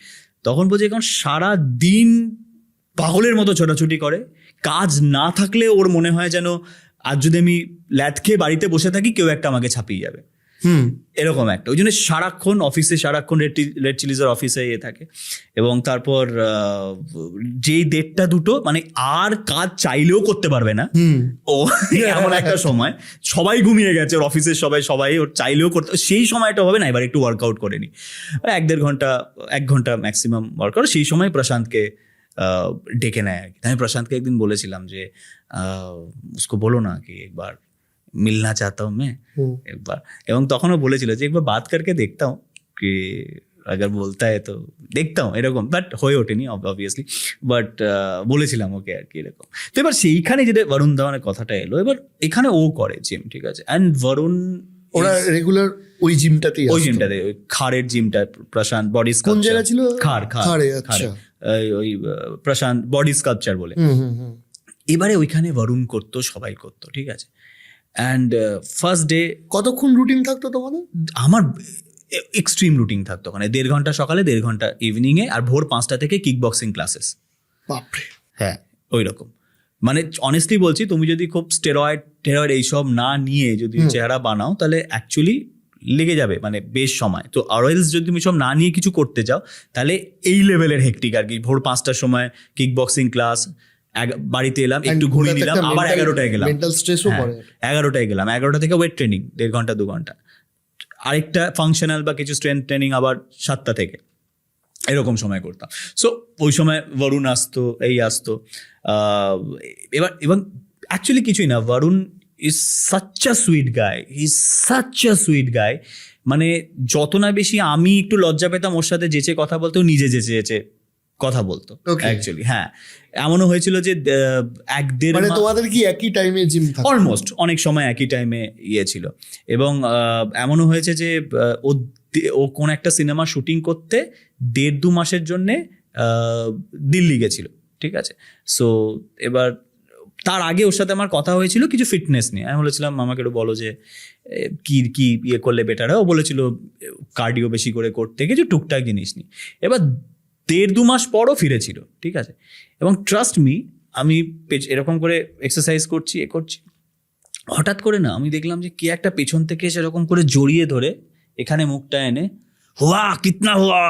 তখন বলছে কারণ সারা দিন পাগলের মতো ছোটাছুটি করে, কাজ না থাকলে ওর মনে হয় যেন আজ যদি আমি ল্যাদ খেয়ে বাড়িতে বসে থাকি কেউ একটা আমাকে ছাপিয়ে যাবে, এরকম একটা। ওই জন্য সারাক্ষণ রেড চিলিজের অফিসে থাকে, এবং তারপর যেই 1:30-2টো মানে আর কাজ চাইলেও করতে পারবে না ও, এমন একটা সময় সবাই ঘুমিয়ে গেছে, ওর অফিসের সবাই ওর চাইলেও করতে, সেই সময়টা হবে না এবার একটু ওয়ার্কআউট করে নি, 1 ঘন্টা ম্যাক্সিমাম ওয়ার্কআউট। সেই সময় প্রশান্তকে ডেকে নেয় আর কি। আমি প্রশান্তকে একদিন বলেছিলাম যে উসকো বলো না কি একবার মিলনা চাহতা হুঁ मैं एक बार, এবং তখনও বলেছিল যে একবার বাত করকে দেখতা হুঁ কি अगर बोलता है तो দেখতা হুঁ, এরকম। বাট হয়ে ওঠেনি অবভিয়াসলি, বাট বলেছিলাম ওকে আর কি এরকম। তো এবার সেইখানে যেটা বরুণ ধাওয়ানের কথাটা এলো, এবার এখানে ও করে জিম, ঠিক আছে, অ্যান্ড বরুণ ওরা রেগুলার ওই জিমটাতে ওই খাড়ের জিমটা, প্রশান্ত বডি স্কাল্পচার। কোন জায়গা ছিল? খাড়ে, আচ্ছা। ওই প্রশান্ত বডি স্কাল্পচার বলে। এবারে ওইখানে বরুণ করতো, সবাই করতো, ঠিক আছে। অ্যান্ড ফার্স্ট ডে কতক্ষণ রুটিন থাকতো তোমাদের? আমার এক্সট্রিম রুটিন থাকতো ওখানে, 1.5 ঘন্টা সকালে, 1.5 ঘন্টা ইভিনিংয়ে, আর ভোর 5টা থেকে কিক বক্সিং ক্লাসেস। বাপরে! হ্যাঁ ওই রকম, মানে অনেস্টলি বলছি, তুমি যদি খুব স্টেরয়েড এইসব না নিয়ে যদি চেহারা বানাও তাহলে অ্যাকচুয়ালি লেগে যাবে মানে বেশ সময়। তো আরএলস যদি তুমি সব না নিয়ে কিছু করতে চাও তাহলে এই লেভেলের হেক্টিক আর কি। ভোর 5টার সময় কিক বক্সিং ক্লাস, বাড়িতে এলাম, একটু ঘুমিয়ে নিলাম, আবার 11টায় গেলাম, 11টায় গেলাম, 11টা থেকে ওয়েট ট্রেনিং 1.5 ঘন্টা 2 ঘন্টা, আরেকটা ফাংশনাল বা কিছু স্ট্রেংথ ট্রেনিং আবার 7টা থেকে, এরকম সময় করতাম। সো ওই সময় বরুণ আসতো, আসতো। এবার এবং অ্যাকচুয়ালি কিছুই না, Varun is such a sweet guy, মানে যত না বেশি আমি একটু লজ্জা পেতাম ওর সাথে যেচে কথা বলতে, ও নিজে যেচে কথা বলতো অ্যাকচুয়ালি। হ্যাঁ, এমনও হয়েছিল যে 1-1.5 মানে তোমাদের কি একই টাইমে জিম থাকে? অলমোস্ট, অনেক সময় একই টাইমে ছিল। এবং এমনও হয়েছে যে ও কোন একটা সিনেমা শুটিং করতে 1.5-2 মাসের জন্যে দিল্লি গেছিল, ঠিক আছে। সো এবার তার আগে ওর সাথে আমার কথা হয়েছিল কিছু ফিটনেস নিয়ে। আমি বলেছিলাম আমাকে একটু বলো যে কি ইয়ে করলে বেটার হয়। ও বলেছিল কার্ডিও বেশি করে করতে, কিছু টুকটাক জিনিস নিয়ে। এবার 1.5-2 মাস পরও ফিরেছিল, ঠিক আছে। এবং ট্রাস্ট মি, আমি এরকম করে এক্সারসাইজ করছি, হঠাৎ করে না আমি দেখলাম যে কে একটা পেছন থেকে সেরকম করে জড়িয়ে ধরে এখানে মুখটা এনে, হুয়া কিতনা হুয়া,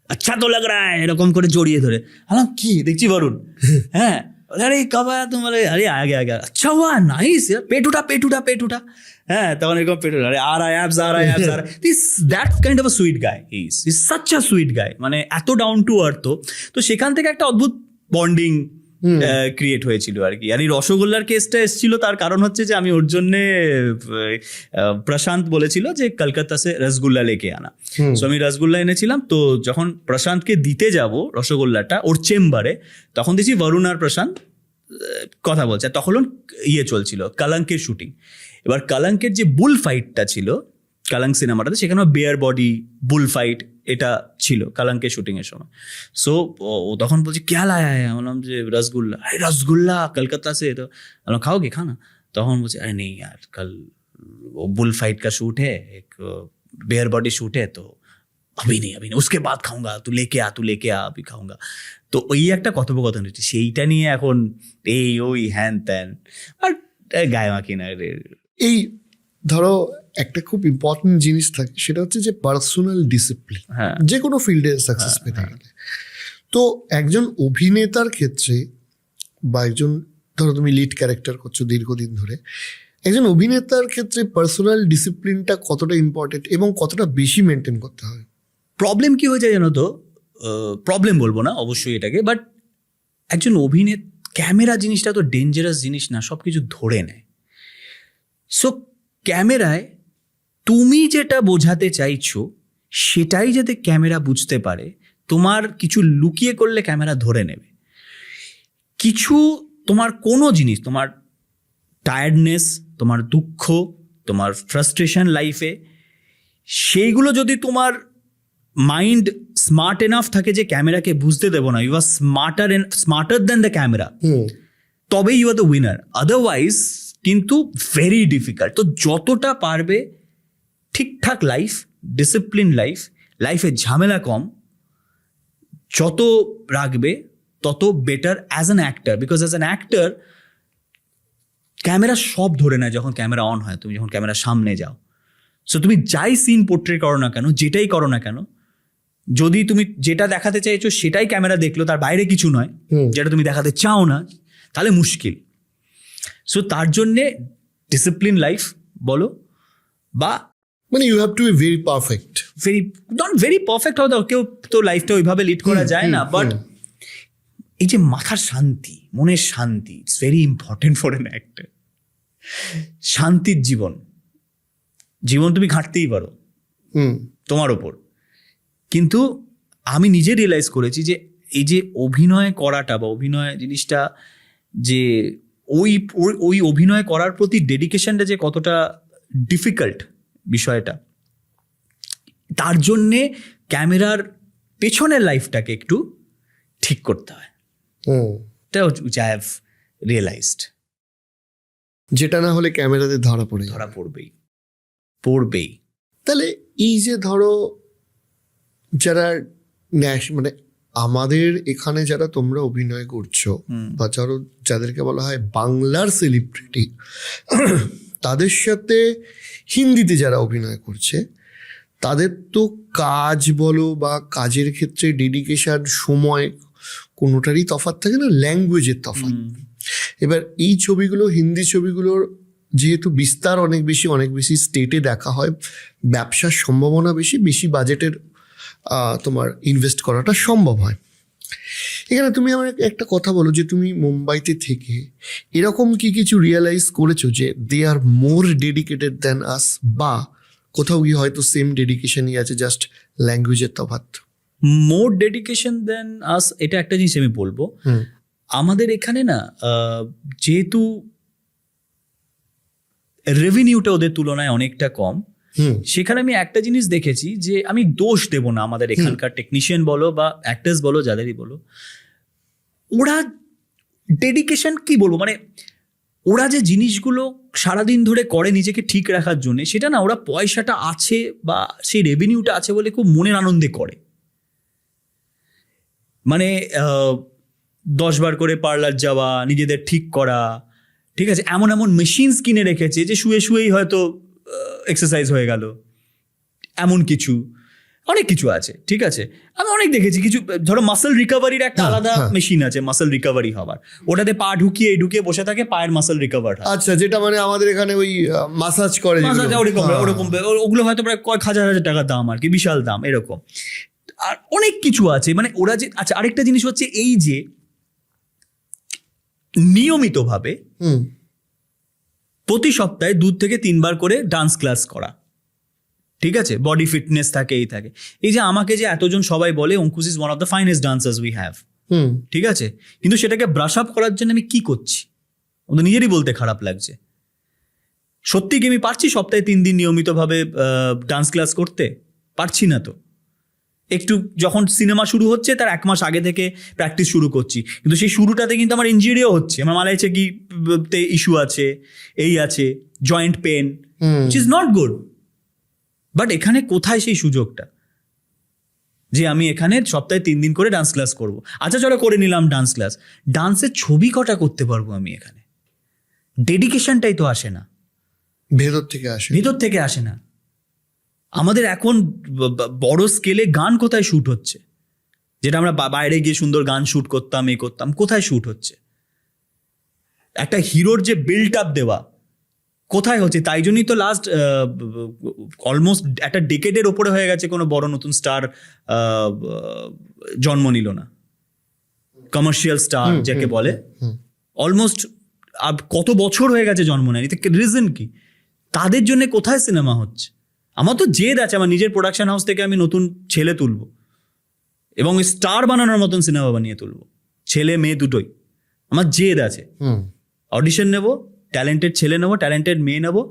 আচ্ছা তো লাগ রা হ্যায়, এরকম করে জড়িয়ে ধরে। বললাম কি দেখছি বরুণ, হ্যাঁ, আরে কব আয়া তুম, আরে আগে আচ্ছা হুয়া, নাইস, পেট উঠা, হ্যাঁ, তখন এরকম পেট উঠা, আরে আর abs, that kind of a sweet guy, he is such a sweet guy, মানে এত ডাউন টু আর্থ। তো সেখান থেকে একটা অদ্ভুত বন্ডিং ক্রিয়েট হয়েছিল আর কি। আর এই রসগোল্লার কেসটা এসেছিল তার কারণ হচ্ছে যে আমি ওর জন্যে, প্রশান্ত বলেছিল যে কলকাতা সে রসগোল্লা লেকে আনা, সো আমি রসগোল্লা এনেছিলাম। তো যখন প্রশান্তকে দিতে যাব রসগোল্লাটা ওর চেম্বারে, তখন দেখছি বরুণ আর প্রশান্ত কথা বলছে। তখন চলছিল কলঙ্কের শুটিং। এবার কলঙ্কের যে বুল ফাইটটা ছিল কলঙ্ক সিনেমাটাতে, সেখানে বেয়ার বডি বুল ফাইট এটা ছিল কলঙ্কের শুটিং এর সময়। সো ও তখন বলছে ক্যা লায়া হ্যায়, বললাম যে রসগোল্লা। আরে রসগোল্লা কলকাতা সে, তো বললাম খাওগে খানা। তখন বলছে আরে নেই यार, कल वो बुल फाइट का शूट है, एक बेयर बॉडी शूट है, तो अभी नहीं उसके बाद खाऊंगा, तू लेके आ अभी खाऊंगा। তো ওই একটা কথোপকথন হচ্ছে, সেইটা নিয়ে এখন এই ওই হ্যান ত্যান আর গায়ে মাখি না রে। এই ধরো একটা খুব ইম্পর্টেন্ট জিনিস থাকে, সেটা হচ্ছে যে পার্সোনাল ডিসিপ্লিন, হ্যাঁ যে কোনো ফিল্ডে সাকসেস পেতে গেলে। তো একজন অভিনেতার ক্ষেত্রে বা একজন, ধরো তুমি লিড ক্যারেক্টার করছো দীর্ঘদিন ধরে, একজন অভিনেতার ক্ষেত্রে পার্সোনাল ডিসিপ্লিনটা কতটা ইম্পর্টেন্ট এবং কতটা বেশি মেনটেন করতে হবে? প্রবলেম কি হয়ে যায় জানো তো, প্রবলেম বলবো না অবশ্যই এটাকে, বাট একজন অভিনেতা, ক্যামেরা জিনিসটা তো ডেঞ্জারাস জিনিস না, সব কিছু ধরে নেয়। সো ক্যামেরায় তুমি যেটা বোঝাতে চাইছো সেটাই যাতে ক্যামেরা বুঝতে পারে, তোমার কিছু লুকিয়ে করলে ক্যামেরা ধরে নেবে। কিছু তোমার কোনো জিনিস, তোমার টায়ার্ডনেস, তোমার দুঃখ, তোমার ফ্রাস্ট্রেশন লাইফে, সেইগুলো যদি তোমার মাইন্ড স্মার্ট এনাফ থাকে যে ক্যামেরাকে বুঝতে দেবো না, you are smarter than the camera, তবেই you are the winner. Otherwise কিন্তু ভেরি ডিফিকাল্ট। তো যতটা পারবে ঠিকঠাক লাইফ, ডিসিপ্লিন লাইফে ঝামেলা কম যত রাখবে তত better as an actor. Because as an actor camera সব ধরে নেয় যখন ক্যামেরা অন হয়, তুমি যখন ক্যামেরার সামনে যাও। সো তুমি যাই সিন পোর্ট্রে করো না কেন, যেটাই করো না কেন, যদি তুমি যেটা দেখাতে চাইছো সেটাই ক্যামেরা দেখলো, তার বাইরে কিছু নয় যেটা তুমি দেখাতে চাও না, তাহলে মুশকিল। সো তার জন্যে ডিসিপ্লিন লাইফ বলো, বা মানে you have to be very perfect. Not very perfect হয়তো, কেউ তো লাইফটা ওইভাবে লিড করা যায় না, বাট এই যে মাথার শান্তি, মনের শান্তি, it's very important for an actor. শান্তির জীবন তুমি ঘাঁটতেই পারো তোমার ওপর, কিন্তু আমি নিজে রিয়েলাইজ করেছি যে এই যে অভিনয় করাটা বা অভিনয় জিনিসটা, যে ওই অভিনয় করার প্রতি ডেডিকেশনটা যে কতটা ডিফিকাল্ট বিষয়টা, তার জন্যে ক্যামেরার পেছনের লাইফটাকে একটু ঠিক করতে হয়। এটা আই হ্যাভ রিয়েলাইজড। যেটা না হলে ক্যামেরাতে ধরা পড়বেই। তাহলে এই যে ধরো যারা মানে আমাদের এখানে যারা তোমরা অভিনয় করছো, বা যাদেরকে বলা হয় বাংলার সেলিব্রিটি, তাদের সাথে হিন্দিতে যারা অভিনয় করছে, তাদের তো কাজ বলো বা কাজের ক্ষেত্রে ডেডিকেশন, সময়, কোনোটারই তফাৎ থাকে না, ল্যাঙ্গুয়েজের তফাৎ। এবার এই ছবিগুলো, হিন্দি ছবিগুলোর যেহেতু বিস্তার অনেক বেশি স্টেটে দেখা হয়, ব্যবসার সম্ভাবনা বেশি বাজেটের তোমার ইনভেস্ট করাটা সম্ভব হয়। এখানে তুমি আমার একটা কথা বলো যে তুমি মুম্বাইতে থেকে এরকম কি কিছু রিয়েলাইজ করেছো যে দে আর মোর ডেডিকেটেড দ্যান আস, বা কোথাও গিয়ে হয়তো সেম ডেডিকেশনই আছে, জাস্ট ল্যাঙ্গুয়েজের তফাৎ? মোর ডেডিকেশন দেন আস, এটা একটা জিনিস আমি বলবো। আমাদের এখানে না, যেহেতু রেভিনিউটা ওদের তুলনায় অনেকটা কম, সেখানে আমি একটা জিনিস দেখেছি যে, আমি দোষ দেব না আমাদের এখানকার টেকনিশিয়ান বলো বা অ্যাক্টার্স বলো, যাদেরই বলো, ওরা ডেডিকেশন কি বলবো, মানে ওরা যে জিনিসগুলো সারাদিন ধরে করে নিজেকে ঠিক রাখার জন্য, সেটা না, ওরা পয়সাটা আছে বা সেই রেভিনিউটা আছে বলে খুব মনের আনন্দে করে। মানে 10 বার করে পার্লার যাওয়া, নিজেদের ঠিক করা, ঠিক আছে, এমন মেশিনস কিনে রেখেছে যে শুয়েই হয়তো এক্সারসাইজ হয়ে গেল, এমন অনেক কিছু আছে। ঠিক আছে, আমি অনেক দেখেছি, কিছু ধরো মাসল রিকভারির একটা আলাদা মেশিন আছে, মাসল রিকভারি হবার, ওটাতে পা ঢুকিয়ে বসে থাকে, পায়ের মাসল রিকভার হয়। আচ্ছা, যেটা মানে আমাদের এখানে ওই মাসাজ করে, ওরকম ওগুলো হয়তো প্রায় কয়েক হাজার টাকা দাম আর কি, বিশাল দাম এরকম। আর অনেক কিছু আছে, মানে ওরা যে, আচ্ছা আরেকটা জিনিস হচ্ছে এই যে নিয়মিতভাবে প্রতি সপ্তাহে 2 থেকে 3 বার করে ডান্স ক্লাস করা, ঠিক আছে, বডি ফিটনেস থাকে, এই যে আমাকে যে এতজন সবাই বলে Ankush is one of the finest dancers we have, ঠিক আছে, কিন্তু সেটাকে ব্রাশ আপ করার জন্য আমি কি করছি, ওদের নিজেরই বলতে খারাপ লাগছে। সত্যি কি আমি পারছি সপ্তাহে 3 দিন নিয়মিতভাবে ডান্স ক্লাস করতে? পারছি না। তো একটু যখন সিনেমা শুরু হচ্ছে তার 1 মাস আগে থেকে প্র্যাকটিস শুরু করছি, কিন্তু সেই শুরুটাতে কিন্তু আমার ইনজুরিও হচ্ছে, আমার মালা হচ্ছে কি ইস্যু আছে, এই আছে, joint pain, which is not good. But এখানে কোথায় সেই সুযোগটা? যে আমি এখানে সপ্তাহে 3 দিন করে ডান্স ক্লাস করব। আচ্ছা চলো করে নিলাম ডান্স ক্লাস, ডান্সের ছবি কটা করতে পারবো আমি এখানে? ডেডিকেশনটাই তো আসে না, ভেতর থেকে আসে। ভেতর থেকে আসে না। আমাদের এখন বড় স্কেলে গান কোথায় শ্যুট হচ্ছে, যেটা আমরা বাইরে গিয়ে সুন্দর গান শ্যুট করতাম, করতাম, কোথায় শ্যুট হচ্ছে? একটা হিরোর যে বিল্ড আপ দেওয়া কোথায় হচ্ছে? তাই জন্যই তো লাস্ট অলমোস্ট একটা ডেকেডের ওপরে হয়ে গেছে কোনো বড় নতুন স্টার জন্ম নিল না, কমার্শিয়াল স্টার যাকে বলে। অলমোস্ট কত বছর হয়ে গেছে জন্ম নেয়নি। রিজন কি? তাদের জন্য কোথায় সিনেমা হচ্ছে? আমার তো জেদ আছে, আমার নিজের প্রোডাকশন হাউস থেকে আমি নতুন ছেলে তুলবো এবং স্টার বানানোর মতন সিনেমা বানিয়ে তুলবো, ছেলে মেয়ে দুটোই। আমার জেদ আছে। অডিশন নেবো, ট্যালেন্টেড ছেলে নেবো, ট্যালেন্টেড মেয়ে নেবো,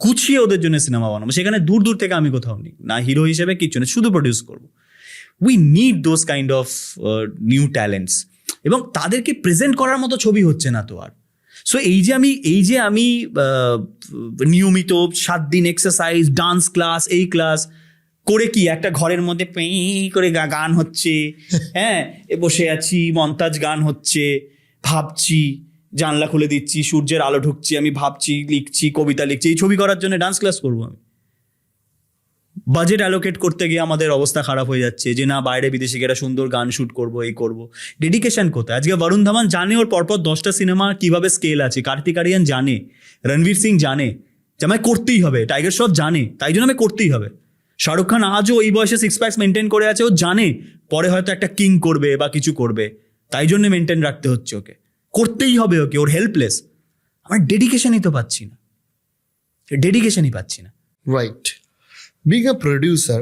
গুছিয়ে ওদের জন্য সিনেমা বানাবো। সেখানে দূর দূর থেকে আমি কোথাও নেই, না হিরো হিসেবে কিচ্ছু নেই, শুধু প্রডিউস করবো। We need those kind of new talents, এবং তাদেরকে প্রেজেন্ট করার মতো ছবি হচ্ছে না তো আর। সো এই যে আমি নিয়মিত 7 দিন এক্সারসাইজ, ডান্স ক্লাস, এই ক্লাস করে কি একটা ঘরের মধ্যে করে গান হচ্ছে, হ্যাঁ, বসে আছি, মন্তাজ গান হচ্ছে, ভাবছি, জানলা খুলে দিচ্ছি, সূর্যের আলো ঢুকছি, আমি ভাবছি, লিখছি, কবিতা লিখছি, এই ছবি করার জন্য ডান্স ক্লাস করবো আমি? বাজেট অ্যালোকেট করতে গিয়ে আমাদের অবস্থা খারাপ হয়ে যাচ্ছে, যে না বাইরে বিদেশে গিয়ে একটা সুন্দর গান শ্যুট করবো, এই করবো। ডেডিকেশন কোথায়? আজকে বরুণ ধাওয়ান জানে ওর পরপর 10টা সিনেমা কিভাবে স্কেল আছে, কার্তিক আরিয়ান জানে, রণবীর সিং জানে যে আমায় করতেই হবে, টাইগার শ্রফ জানে, তাই জন্য আমায় করতেই হবে। শাহরুখ খান আজও এই বয়সে 6 প্যাক্স মেনটেন করে আছে, ও জানে পরে হয়তো একটা কিং করবে বা কিছু করবে, তাই জন্য মেনটেন রাখতে হচ্ছে, ওকে করতেই হবে, ওকে, ওর হেল্পলেস। আমার ডেডিকেশনই তো পাচ্ছি না, ডেডিকেশনই পাচ্ছি না। রাইট। বিং আ প্রডিউসার,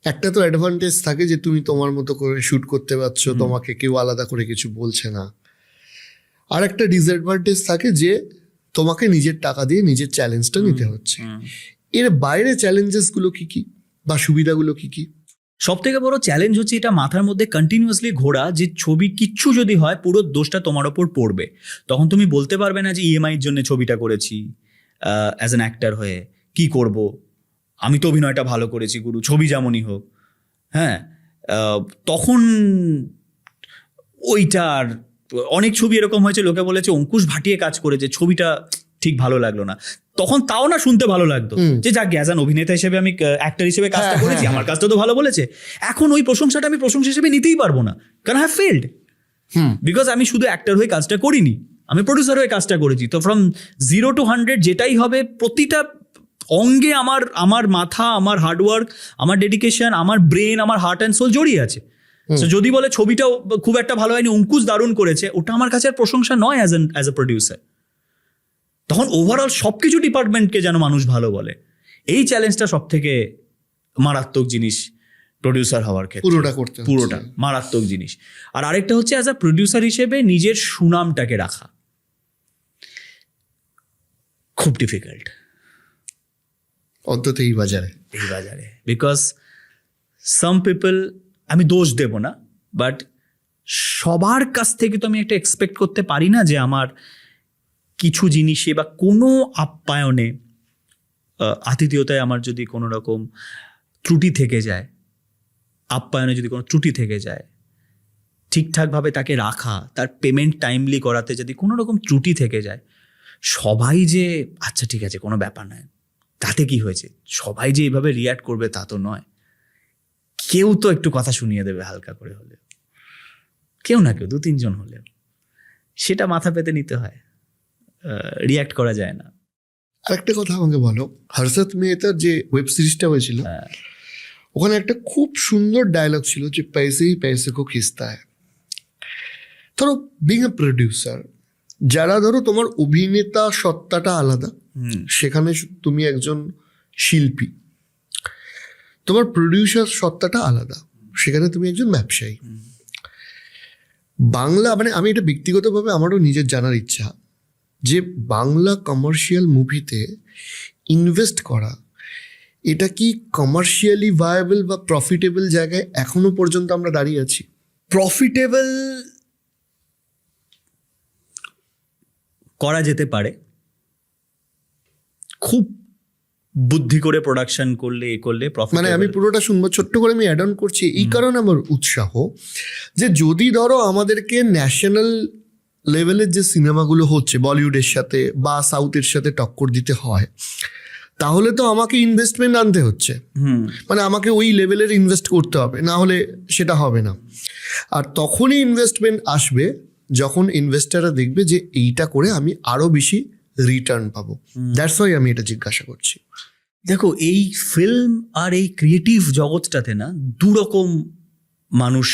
একটা তো অ্যাডভান্টেজ থাকে যে তুমি তোমার মতো করে শ্যুট করতে পারছো, তোমাকে কেউ আলাদা করে কিছু বলছে না। আর একটা ডিসঅ্যাডভান্টেজ থাকে যে তোমাকে নিজের টাকা দিয়ে নিজের চ্যালেঞ্জটা নিতে হচ্ছে। এর বাইরে চ্যালেঞ্জেসগুলো কি কি বা সুবিধাগুলো কি কি? সব থেকে বড় চ্যালেঞ্জ হচ্ছে এটা মাথার মধ্যে কন্টিনিউয়াসলি ঘোরা, যে ছবি কিচ্ছু যদি হয় পুরো দোষটা তোমার ওপর পড়বে। তখন তুমি বলতে পারবে না যে ইএমআইয়ের জন্য ছবিটা করেছি অ্যাজ অ্যান অ্যাক্টর হয়ে, কি করব, আমি তো অভিনয়টা ভালো করেছি গুরু, ছবি যেমনই হোক। হ্যাঁ, তখন ওইটার অনেক ছবি এরকম হয়েছে, লোকে বলেছে অঙ্কুশ ভাটিয়ে কাজ করেছে, ছবিটা ঠিক ভালো লাগলো না। তখন তাও না শুনতে ভালো লাগতো যে যাক অ্যাজ অ্যান অভিনেতা হিসেবে আমি, অ্যাক্টর হিসেবে কাজটা করেছি, আমার কাজটা তো ভালো বলেছে। এখন ওই প্রশংসাটা আমি প্রশংসা হিসেবে নিতেই পারবো না, কারণ আই হ্যাভ ফেলড, বিকজ আমি শুধু অ্যাক্টর হয়ে কাজটা করিনি, আমি প্রডিউসার হয়ে কাজটা করেছি। তো ফ্রম 0 to 100 যেটাই হবে, প্রতিটা অঙ্গে আমার মাথা, আমার হার্ডওয়ার্ক, আমার ডেডিকেশন, আমার ব্রেন, আমার হার্ট অ্যান্ড সোল জড়িয়ে আছে। তো যদি বলে ছবিটাও খুব একটা ভালো হয়নি, অঙ্কুশ দারুণ করেছে, ওটা আমার কাছে আর প্রশংসা নয় অ্যাজ এ প্রডিউসার। তখন ওভারঅল সবকিছু ডিপার্টমেন্টকে যেন মানুষ ভালো বলে। এই চ্যালেঞ্জটা সব থেকে মারাত্মক জিনিস প্রডিউসার হওয়ার ক্ষেত্রে, পুরোটা মারাত্মক জিনিস। আর আরেকটা হচ্ছে অ্যাজ আ প্রডিউসার হিসেবে নিজের সুনামটাকে রাখা খুব ডিফিকাল্ট, অন্তত এই বাজারে। বিকজ সাম পিপল, আমি দোষ দেব না, বাট সবার কাছ থেকে তো আমি একটা এক্সপেক্ট করতে পারি না যে আমার কিছু জিনিসে বা কোনো আপ্যায়নে, আতিথেয়তায় আমার যদি কোনো রকম ত্রুটি থেকে যায়, আপ্যায়নে যদি কোনো ত্রুটি থেকে যায়, ঠিকঠাকভাবে তাকে রাখা, তার পেমেন্ট টাইমলি করাতে যদি কোনো রকম ত্রুটি থেকে যায়, সবাই যে আচ্ছা ঠিক আছে কোনো ব্যাপার নয়, তাতে কি হয়েছে, সবাই যে এইভাবে রিয়াক্ট করবে তা তো নয়। কেউ তো একটু কথা শুনিয়ে দেবে হালকা করে হলেও, কেউ না কেউ, 2-3 জন হলেও, সেটা মাথা পেতে নিতে হয়, রিয়াক্ট করা যায় না। আরেকটা কথা আমাকে বলো, হর্ষদ মেহতার যে ওয়েব সিরিজটা হয়েছিল, ওখানে একটা খুব সুন্দর ডায়লগ ছিল যে পয়সে হি পয়সে কো খিস্তা হ্যায়। ধরো বিং আ প্রডিউসার, যারা ধরো তোমার অভিনেতা সত্তাটা আলাদা, সেখানে তুমি একজন শিল্পী, তোমার প্রডিউসার সত্তাটা আলাদা, সেখানে তুমি একজন ব্যবসায়ী। বাংলা, মানে আমি এটা ব্যক্তিগতভাবে আমারও নিজের জানার ইচ্ছা যে বাংলা কমার্শিয়াল মুভিতে ইনভেস্ট করা, এটা কি কমার্শিয়ালি ভায়াবল বা প্রফিটেবল জায়গায় এখনো পর্যন্ত আমরা দাঁড়িয়ে আছি? প্রফিটেবল করা যেতে পারে, খুব বুদ্ধি করে প্রোডাকশন করলে এ করলে প্রফিট। মানে আমি পুরোটা শুনবো, ছোট্ট করে আমি অ্যাড অন করছি এই কারণে আমার উৎসাহ, যে যদি ধরো আমাদেরকে ন্যাশনাল লেভেলের যে সিনেমাগুলো হচ্ছে বলিউডের সাথে বা সাউথের সাথে টক্কর দিতে হয়, তাহলে তো আমাকে ইনভেস্টমেন্ট আনতে হচ্ছে, মানে আমাকে ওই লেভেলের ইনভেস্ট করতে হবে, না হলে সেটা হবে না। আর তখনই ইনভেস্টমেন্ট আসবে যখন ইনভেস্টাররা দেখবে যে এইটা করে আমি আরো বেশি রিটার্ন পাবো। দ্যাটস ওয়াই আমি এটা জিজ্ঞাসা করছি। দেখো, এই ফিল্ম আর এই ক্রিয়েটিভ জগৎটাতে না দুরকম মানুষ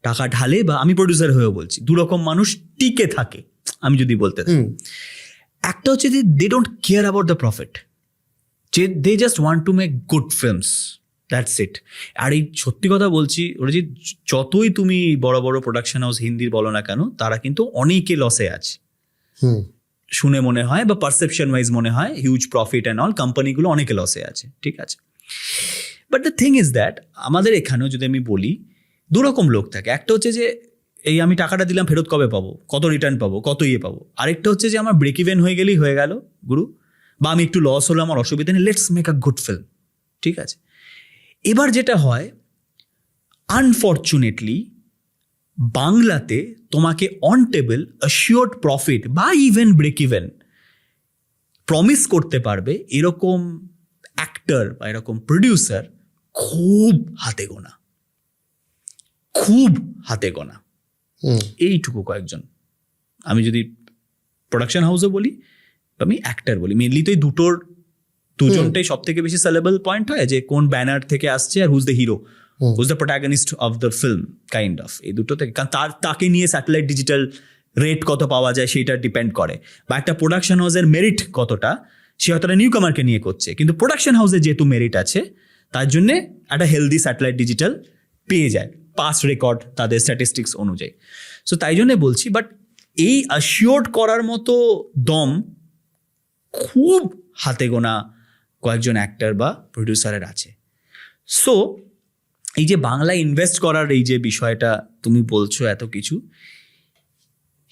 টাকা ঢালে, বা আমি প্রডিউসার হয়েও বলছি দুরকম মানুষ টিকে থাকে আমি যদি বলতে চাই। একটা হচ্ছে যে they don't care about the profit, যে they just want to make good films, that's it. আর এই সত্যি কথা বলছি, ওরা যে যতই তুমি বড় বড় প্রোডাকশন হাউস হিন্দির বলো না কেন, তারা কিন্তু অনেকে লসে আছে শুনে মনে হয়, বা পারসেপশন ওয়াইজ মনে হয় হিউজ প্রফিট অ্যান্ড অল, কোম্পানিগুলো অনেকে লসে আছে, ঠিক আছে। But the thing is that আমাদের এখানেও যদি আমি বলি দুরকম লোক থাকে। একটা হচ্ছে যে এই আমি টাকাটা দিলাম, ফেরত কবে পাবো, কত রিটার্ন পাবো, কত ইয়ে পাবো। আরেকটা হচ্ছে যে আমার ব্রেক ইভেন হয়ে গেলেই হয়ে গেল গুরু, বা আমি একটু লস হলো, আমার অসুবিধা নেই, let's make a good film, ঠিক আছে। এবার যেটা হয়, আনফর্চুনেটলি বাংলাতে তোমাকে অন টেবল অ্যাসিওর্ড প্রফিট বা ইভেন ব্রেক ইভেন প্রমিস করতে পারবে এরকম অ্যাক্টর বা এরকম প্রডিউসার খুব হাতে গোনা, খুব হাতে গোনা, এইটুকু কয়েকজন। আমি যদি প্রোডাকশন হাউসে বলি, আমি অ্যাক্টর বলি, মেনলি তো এই দুজনটাই সব থেকে বেশি সেলেবল পয়েন্ট হয়, যে কোন ব্যানার থেকে আসছে আর who's the hero, who's the protagonist of the film, kind of. এই দুটো থেকে, কারণ তাকে নিয়ে স্যাটেলাইট ডিজিটাল রেট কত পাওয়া যায় সেইটা ডিপেন্ড করে, বা একটা প্রোডাকশন হাউসের মেরিট কতটা, সে হয়তো নিউ কামারকে নিয়ে করছে, কিন্তু প্রোডাকশন হাউসে যেহেতু মেরিট আছে তার জন্যে একটা হেলদি স্যাটেলাইট ডিজিটাল পেয়ে যায় পাস রেকর্ড তাদের স্ট্যাটিস্টিক্স অনুযায়ী। সো তাই জন্যে বলছি, বাট এই অ্যাসিওর্ড করার মতো দম খুব হাতে গোনা কয়েকজন অ্যাক্টর বা প্রডিউসারের আছে। সো এই যে বাংলা ইনভেস্ট করার এই যে বিষয়টা তুমি বলছো এত কিছু,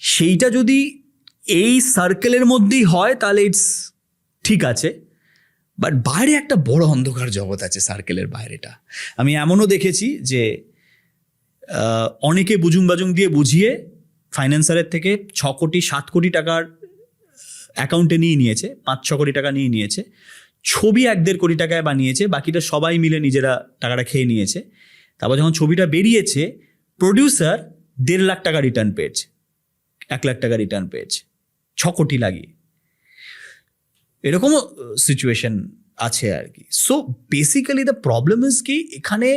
সেইটা যদি এই সার্কেলের মধ্যেই হয় তাহলে ইটস ঠিক আছে, বাট বাইরে একটা বড় অন্ধকার জগৎ আছে সার্কেলের বাইরেটা। আমি এমনও দেখেছি যে অনেকে বুজুং বাজুং দিয়ে বুঝিয়ে ফাইন্যান্সারের থেকে 6 কোটি 7 কোটি টাকার অ্যাকাউন্টে নিয়ে নিয়েছে, 5-6 কোটি টাকা নিয়ে নিয়েছে, ছবি 1-1.5 কোটি টাকায় বানিয়েছে, বাকিটা সবাই মিলে নিজেরা টাকাটা খেয়ে নিয়েছে। তারপর যখন ছবিটা বেরিয়েছে, প্রডিউসার 1.5 লাখ টাকা রিটার্ন পেয়েছে, 1 লাখ টাকা রিটার্ন পেয়েছে 6 কোটি লাগিয়ে। এরকমও সিচুয়েশন আছে আর কি। So basically the problem is কি, এখানে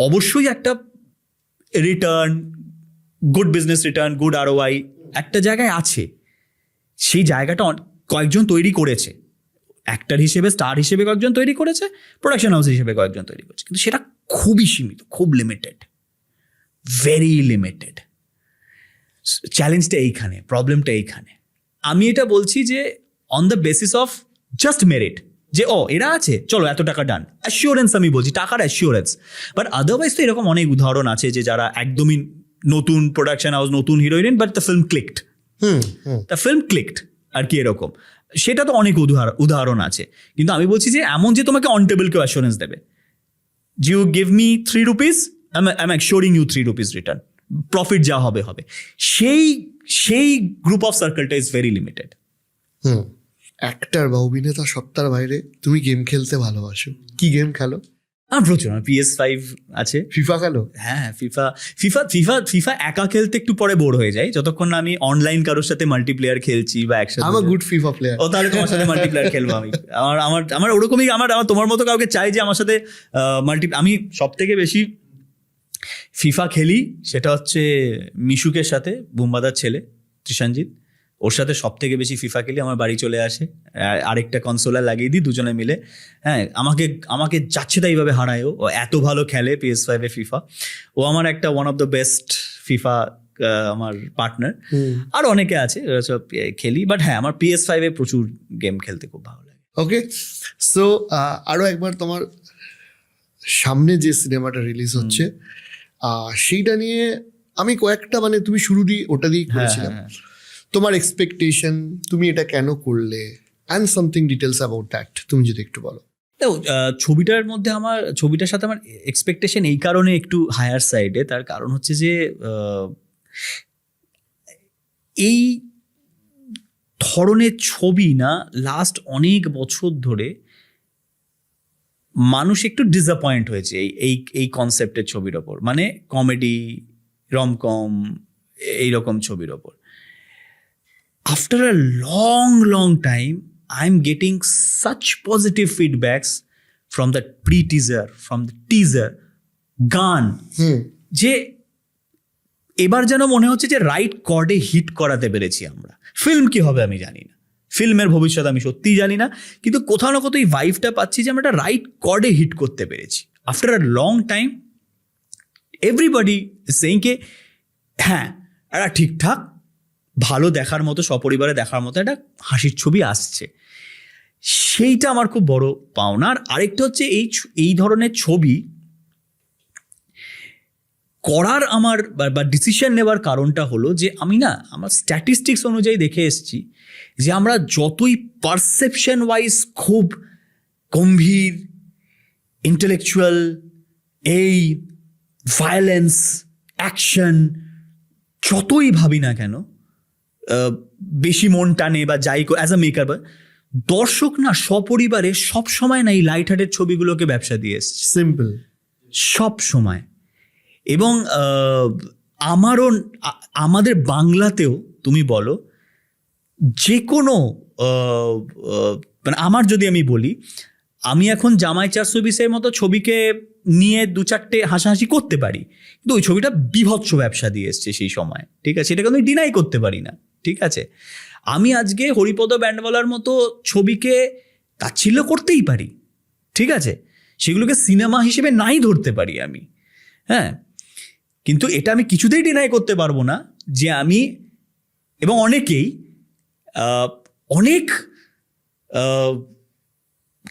অবশ্যই একটা return, good business return, good ROI একটা জায়গায় আছে, সেই জায়গাটা কয়েকজন তৈরি করেছে, অ্যাক্টর হিসেবে, স্টার হিসেবে কয়েকজন তৈরি করেছে, প্রোডাকশন হাউস হিসেবে কয়েকজন তৈরি করেছে, কিন্তু সেটা খুবই সীমিত, খুব লিমিটেড, ভেরি লিমিটেড। চ্যালেঞ্জটা এইখানে, প্রবলেমটা এইখানে। আমি এটা বলছি যে on the basis of just merit, যে এরা আছে, চলো এত টাকা ডান, অ্যাসিওরেন্স আমি বলছি, টাকার অ্যাসিওরেন্স। বাট আদারওয়াইজ তো এরকম অনেক উদাহরণ আছে যে যারা একদমই নতুন প্রোডাকশন হাউস, নতুন heroine, but the film clicked, the film clicked আর কি, এরকম সেটা তো অনেক উদাহরণ আছে। কিন্তু আমি বলছি যে এমন যে তোমাকে অন টেবল কেউ অ্যাসিওরেন্স দেবে, you give me 3 rupees, I am assuring you 3 rupees return, profit যা হবে হবে, সেই গ্রুপ অফ সার্কেলটা ইজ ভেরি লিমিটেড। অ্যাক্টর বা অভিনেতা সত্তার বাইরে তুমি গেম খেলতে ভালোবাসো, কি গেম খেলো? প্রচুর, PS5 আছে। ফিফা খেলো? হ্যাঁ, ফিফা একা খেলতে একটু পরে বোর হয়ে যায়, যতক্ষণ না আমি অনলাইন কারোর সাথে মাল্টিপ্লেয়ার খেলছি বা একসাথে। আমার গুড ফিফা প্লেয়ার। তাহলে তোমার সাথে মাল্টিপ্লেয়ার খেলবো আমি। আমার ওরকমই, আমার তোমার মতো কাউকে চাই যে আমার সাথে আমি সব থেকে বেশি ফিফা খেলি, সেটা হচ্ছে মিশুকের সাথে, বুম্বাদার ছেলে ত্রিশানজিৎ, ওর সাথে সব থেকে বেশি ফিফা খেলি। আমার বাড়ি চলে আসে, আরেকটা কনসোলার লাগিয়ে দিই, দুজনে মিলে। হ্যাঁ, আমাকে যাচ্ছে তাই এইভাবে হারায়, ও এত ভালো খেলে PS5 ফিফা। ও আমার একটা one of the best FIFA আমার পার্টনার। আর অনেকে আছে সব খেলি, বাট হ্যাঁ, আমার PS5 প্রচুর গেম খেলতে খুব ভালো লাগে। ওকে, সো আরো একবার তোমার সামনে যে সিনেমাটা রিলিজ হচ্ছে সেইটা নিয়ে আমি কয়েকটা, মানে তুমি শুরু দিয়ে ওটা দিয়ে করেছিলাম, তোমার এক্সপেকটেশন, তুমি এটা কেন করলে, and something details about that তুমি যদি একটু বলো। দেখো, ছবিটার সাথে আমার এক্সপেকটেশন এই কারণে একটু হায়ার সাইডে, তার কারণ হচ্ছে যে এই ধরনের ছবি না লাস্ট অনেক বছর ধরে মানুষ একটু ডিসঅ্যাপয়েন্ট হয়েছে এই কনসেপ্টের ছবির ওপর, মানে কমেডি, রমকম এইরকম ছবির ওপর। After a long time I am getting such positive feedbacks from the pre teaser, from the teaser, গান, যে এবার যেন মনে হচ্ছে যে রাইট কর্ডে হিট করাতে পেরেছি আমরা। ফিল্ম কি হবে আমি জানি না, ফিল্মের ভবিষ্যৎ আমি সত্যিই জানি না, কিন্তু কোথাও না কোথাও এই ভাইভটা পাচ্ছি যে আমরা একটা রাইট কর্ডে হিট করতে পেরেছি after a long time. Everybody saying কে হ্যাঁ একটা ঠিকঠাক ভালো দেখার মতো, সপরিবারে দেখার মতো একটা হাসির ছবি আসছে, সেইটা আমার খুব বড় পাওনা। আর আরেকটা হচ্ছে এই ধরনের ছবি করার আমার বা ডিসিশন নেওয়ার কারণটা হলো যে আমি না আমার স্ট্যাটিস্টিক্স অনুযায়ী দেখে এসেছি যে আমরা যতই পারসেপশন ওয়াইজ খুব গম্ভীর, ইন্টেলেকচুয়াল, এই ভায়োলেন্স, অ্যাকশন যতই ভাবি না কেন, বেশি মন টানে বা যাই অ্যাজ আ মেকার, বা দর্শক না সপরিবারে সব সময় না এই লাইট হার্টেড ছবিগুলোকে ব্যবসা দিয়ে এসছে, সিম্পল সব সময়। এবং আমাদের বাংলাতেও তুমি বলো যে কোনো মানে আমার যদি আমি বলি, আমি এখন জামাই 420 মতো ছবিকে নিয়ে 2-4টে হাসাহাসি করতে পারি, কিন্তু ওই ছবিটা বীভৎস ব্যবসা দিয়ে এসছে সেই সময়, ঠিক আছে, সেটাকে আমি ডিনাই করতে পারি না, ঠিক আছে। আমি আজকে হরিপদ ব্যান্ডওয়ালার মতো ছবিকে তাচ্ছিল্য করতেই পারি, ঠিক আছে, সেগুলোকে সিনেমা হিসেবে নাই ধরতে পারি আমি, হ্যাঁ, কিন্তু এটা আমি কিছুতেই ডিনাই করতে পারবো না যে আমি এবং অনেকেই অনেক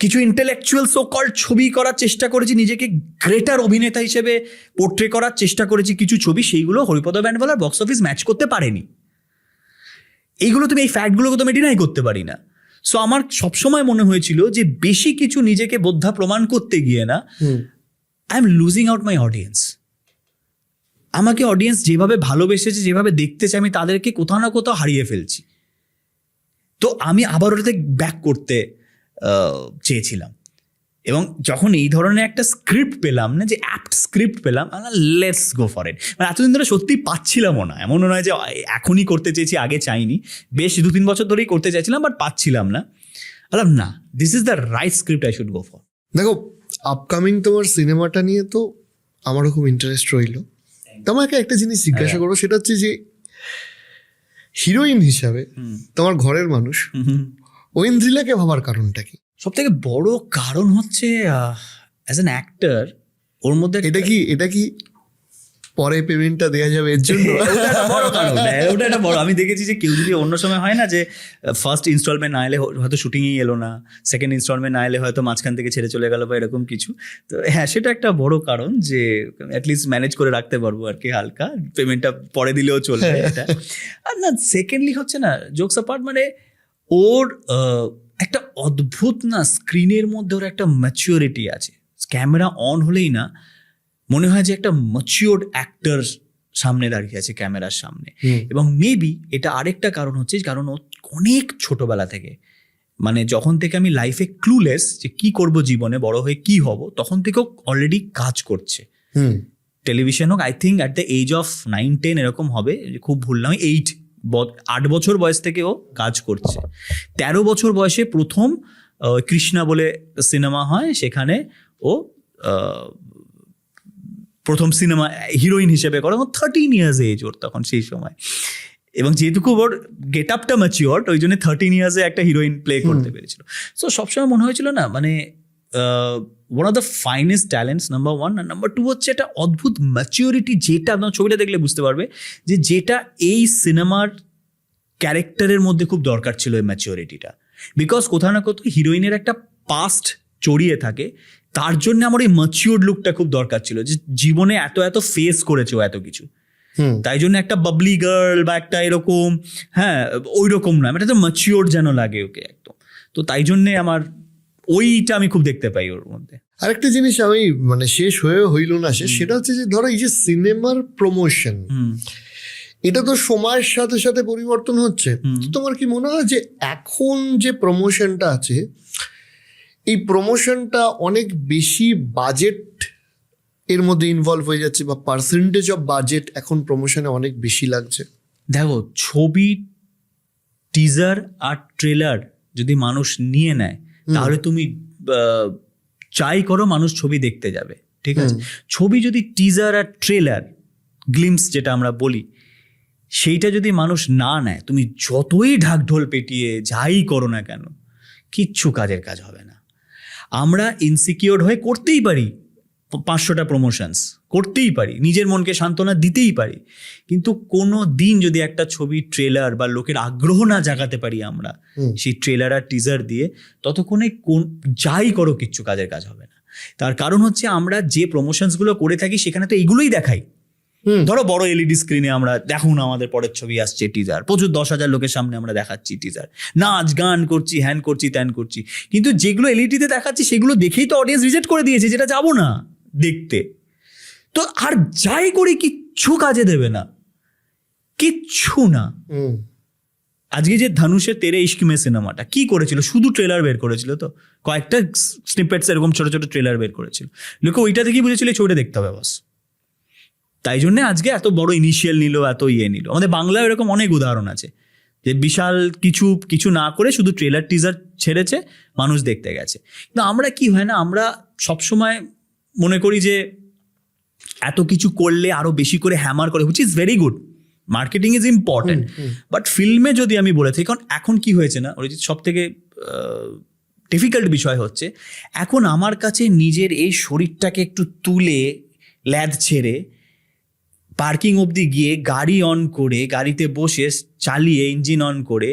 কিছু ইন্টেলেকচুয়াল সো কল্ড ছবি করার চেষ্টা করেছি, নিজেকে গ্রেটার অভিনেতা হিসেবে পোর্ট্রে করার চেষ্টা করেছি কিছু ছবি, সেইগুলো হরিপদ ব্যান্ডওয়ালার বক্স অফিস ম্যাচ করতে পারেনি। এইগুলো তুমি, এই ফ্যাক্টগুলোকে তুমি ডিনাই করতে পারি না। সো আমার সবসময় মনে হয়েছিল যে বেশি কিছু নিজেকে বোদ্ধা প্রমাণ করতে গিয়ে না I am losing out my audience. আমাকে অডিয়েন্স যেভাবে ভালোবেসেছে, যেভাবে দেখতেছে, আমি তাদেরকে কোথাও না কোথাও হারিয়ে ফেলছি। তো আমি আবার ওটাতে ব্যাক করতে চেয়েছিলাম, এবং যখন এই ধরনের একটা স্ক্রিপ্ট পেলাম না, যে অ্যাপ্ট স্ক্রিপ্ট পেলাম, লেটস গো ফর ইট। মানে এতদিন ধরে সত্যি পাচ্ছিলামও না, এমনও নয় যে এখনই করতে চেয়েছি, আগে চাইনি, বেশ 2-3 বছর ধরেই করতে চাইছিলাম, বাট পাচ্ছিলাম না। বললাম না, this is the right script I should go for. দেখো, আপকামিং তোমার সিনেমাটা নিয়ে তো আমারও খুব ইন্টারেস্ট রইল। তোমাকে একটা জিনিস জিজ্ঞাসা করবো, সেটা হচ্ছে যে হিরোইন হিসাবে তোমার ঘরের মানুষ ঐন্দ্রিলাকে ভাবার কারণটা কি? সব থেকে বড় কারণ হচ্ছে অ্যাজ অ্যান অ্যাক্টর ওর মধ্যে এটা কি পরে পেমেন্টটা দেওয়া যাবে এর জন্য? ওটা একটা বড়, আমি দেখেছি যে কেউ যদি অন্য সময় হয় না যে ফার্স্ট ইনস্টলমেন্ট না এলে হয়তো শুটিংই এলো না, সেকেন্ড ইনস্টলমেন্ট না এলে হয়তো মাঝখান থেকে ছেড়ে চলে গেল বা এরকম কিছু, তো হ্যাঁ সেটা একটা বড় কারণ যে অ্যাটলিস্ট ম্যানেজ করে রাখতে পারবো আর কি, হালকা পেমেন্টটা পরে দিলেও চলবে এটা। আর না সেকেন্ডলি হচ্ছে না, জোকস অ্যাপার্ট, মানে ওর একটা অদ্ভুত না স্ক্রিনের মধ্যে ওর একটা ম্যাচিওরিটি আছে। ক্যামেরা অন হলেই না মনে হয় যে একটা ম্যাচিওরড অ্যাক্টর সামনে দাঁড়িয়ে আছে ক্যামেরার সামনে। এবং মেবি এটা আরেকটা কারণ হচ্ছে, কারণ ও অনেক ছোটবেলা থেকে, মানে যখন থেকে আমি লাইফে ক্লুলেস যে কি করব জীবনে, বড় হয়ে কি হব, তখন থেকেও অলরেডি কাজ করছে। টেলিভিশন হোক, I think at the age of 9-10 এরকম হবে, খুব ভুল না, 8 বছর বয়স থেকে ও কাজ করছে। 13 বছর বয়সে প্রথম কৃষ্ণা বলে সিনেমা হয়, সেখানে ও প্রথম সিনেমা হিরোইন হিসেবে করে। 13 ইয়ার্স এজ ওর তখন সেই সময়, এবং যেহেতু খুব ওর গেট আপটা ম্যাচিওর্ড, ওই জন্য 13 ইয়ার্সে একটা হিরোইন প্লে করতে পেরেছিল। সো সবসময় মনে হয়েছিল না, মানে one of the finest talents, number 1, আর নাম্বার 2 হচ্ছে একটা অদ্ভুত ম্যাচিওরিটি, যেটা আপনার ছবিটা দেখলে বুঝতে পারবে যে যেটা এই সিনেমার ক্যারেক্টারের মধ্যে খুব দরকার ছিল, এই ম্যাচিওরিটিটা। বিকজ কোথাও না কোথাও হিরোইনের একটা পাস্ট জড়িয়ে থাকে, তার জন্য আমার এই ম্যাচিওর্ড লুকটা খুব দরকার ছিল, যে জীবনে এত ফেস করেছে ও এত কিছু, তাই জন্য একটা বাবলি গার্ল বা একটা এরকম, হ্যাঁ ওই রকম না, এটা তো ম্যাচিওর্ড যেন লাগে ওকে একদম। তো তাই জন্যে আমার ওইটা আমি খুব দেখতে পাই ওর মধ্যে। আরেকটা জিনিস আমি মানে শেষ হয়ে হইল না শেষ, সেটা হচ্ছে যে ধরো এই যে সিনেমার প্রমোশন, এটা তো সময়ের সাথে সাথে পরিবর্তন হচ্ছে। তো তোমার কি মনে হয় যে এখন যে প্রমোশনটা আছে, এই প্রমোশনটা অনেক বেশি বাজেট এর মধ্যে ইনভলভ হয়ে যাচ্ছে, বা পার্সেন্টেজ অফ বাজেট এখন প্রমোশনে অনেক বেশি লাগছে? দেখো, ছবি, টিজার আর ট্রেলার যদি মানুষ নিয়ে নেয়, তাহলে তুমি চাই করো মানুষ ছবি দেখতে যাবে, ঠিক আছে? ছবি যদি টিজার আর ট্রেলার, গ্লিমস যেটা আমরা বলি, সেইটা যদি মানুষ না নেয়, তুমি যতই ঢাকঢোল পেটিয়ে যাই করো না কেন, কিচ্ছু কাজের কাজ হবে না। আমরা ইনসিকিওর হয়ে করতেই পারি 500টা প্রমোশনস, করতেই পারি, নিজের মনকে সান্ত্বনা দিতেই পারি, কিন্তু কোনো দিন যদি একটা ছবি ট্রেলার বা লোকের আগ্রহ না জাগাতে পারি আমরা সেই ট্রেলার আর টিজার দিয়ে, ততক্ষণে যাই করো কিচ্ছু কাজের কাজ হবে না। তার কারণ হচ্ছে আমরা যে প্রমোশনসগুলো করে থাকি সেখানে তো এইগুলোই দেখাই। ধরো বড় এলইডি স্ক্রিনে আমরা দেখুন আমাদের পরের ছবি আসছে টিজার, প্রচুর 10,000 লোকের সামনে আমরা দেখাচ্ছি টিজার, নাচ গান করছি, হ্যান করছি, ত্যান করছি, কিন্তু যেগুলো এলইডিতে দেখাচ্ছি সেগুলো দেখেই তো অডিয়েন্স রিজেক্ট করে দিয়েছে, যেটা যাবো না দেখতে। তো আর যাই করি কিচ্ছু কাজে দেবে না, কিচ্ছু না। আজকে যে ধনুষের তেরে ইশক মে সিনেমাটা কি করেছিল, শুধু ট্রেলার বের করেছিল, তো কয়েকটা স্নিপেটস এরকম ছোট ছোট ট্রেলার বের করেছিল, লোকে ওইটা দেখেই বুঝেছিল ছবিটা দেখতে হবে বাস। তাই জন্য আজকে এত বড় ইনিশিয়াল নিল, এত নিল। আমাদের বাংলায় এরকম অনেক উদাহরণ আছে যে বিশাল কিছু না করে শুধু ট্রেলার টিজার ছেড়েছে, মানুষ দেখতে গেছে। কিন্তু আমরা কি হয় না, আমরা সবসময় মনে করি যে এত কিছু করলে আরো বেশি করে হ্যামার করে, which is very good, marketing is important, but ফিল্মে যদি আমি বলে থাকি, কারণ এখন কি হয়েছে না, অরিজিৎ, সব থেকে ডিফিকাল্ট বিষয় হচ্ছে এখন আমার কাছে নিজের এই শরীরটাকে একটু তুলে ল্যাদ ছেড়ে পার্কিং অবধি গিয়ে গাড়ি অন করে, গাড়িতে বসে চালিয়ে ইঞ্জিন অন করে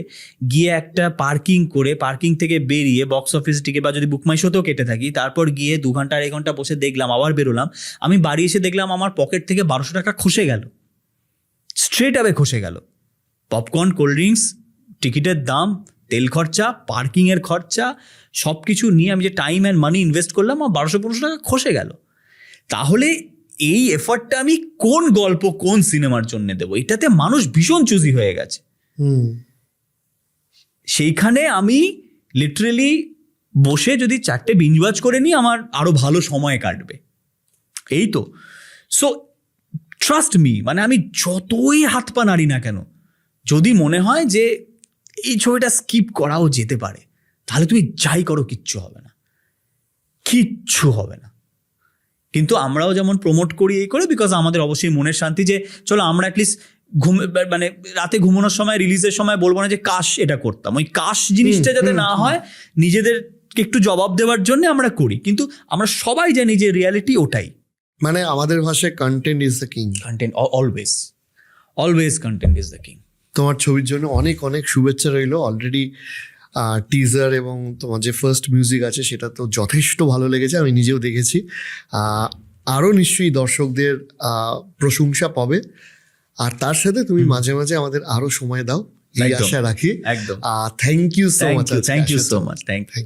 গিয়ে একটা পার্কিং করে, পার্কিং থেকে বেরিয়ে বক্স অফিস টিকে বা যদি বুক মাই শোতেও কেটে থাকি, তারপর গিয়ে 2 ঘন্টা 2.5 ঘন্টা বসে দেখলাম, আবার বেরোলাম, আমি বাড়ি এসে দেখলাম আমার পকেট থেকে 1200 টাকা খসে গেল, স্ট্রেট অ্যাওয়ে খসে গেল। পপকর্ন, কোল্ড ড্রিঙ্কস, টিকিটের দাম, তেল খরচা, পার্কিংয়ের খরচা, সব কিছু নিয়ে আমি যে টাইম অ্যান্ড মানি ইনভেস্ট করলাম, আমার 1200-1500 টাকা খসে গেল। তাহলে এই এফার্টটা আমি কোন গল্প, কোন সিনেমার জন্য দেবো? এটাতে মানুষ ভীষণ চুজি হয়ে গেছে। সেইখানে আমি লিটারেলি বসে যদি 4টে বিঞ্জ ওয়াচ করে নিই, আমার আরো ভালো সময় কাটবে, এই তো। সো ট্রাস্ট মি, মানে আমি যতই হাত পা নাড়ি না কেন, যদি মনে হয় যে এই ছবিটা স্কিপ করাও যেতে পারে, তাহলে তুমি যাই করো কিচ্ছু হবে না, কিচ্ছু হবে না। কিন্তু আমরাও যেমন প্রমোট করি এই করে, বিকজ আমাদের অবশ্যই মনের শান্তি যে চলো আমরা অ্যাটলিস্ট মানে রাতে ঘুমানোর সময়, রিলিজের সময় বলবো না যে কাশ এটা করতাম, ওই কাশ জিনিসটা যাতে না হয়, নিজেদেরকে একটু জবাব দেওয়ার জন্য আমরা করি। কিন্তু আমরা সবাই জানি যে রিয়ালিটি ওটাই, মানে আমাদের ভাষায় content is the king. Content always content is the king. তোমার ছবির জন্য অনেক অনেক শুভেচ্ছা রইলো। অলরেডি টিজার এবং তোমার যে ফার্স্ট মিউজিক আছে সেটা তো যথেষ্ট ভালো লেগেছে, আমি নিজেও দেখেছি। আরও নিশ্চয়ই দর্শকদের প্রশংসা পাবে, আর তার সাথে তুমি মাঝে মাঝে আমাদের আরও সময় দাও, এই আশা রাখি। একদম। Thank you so much. Thank you so much. Thank you.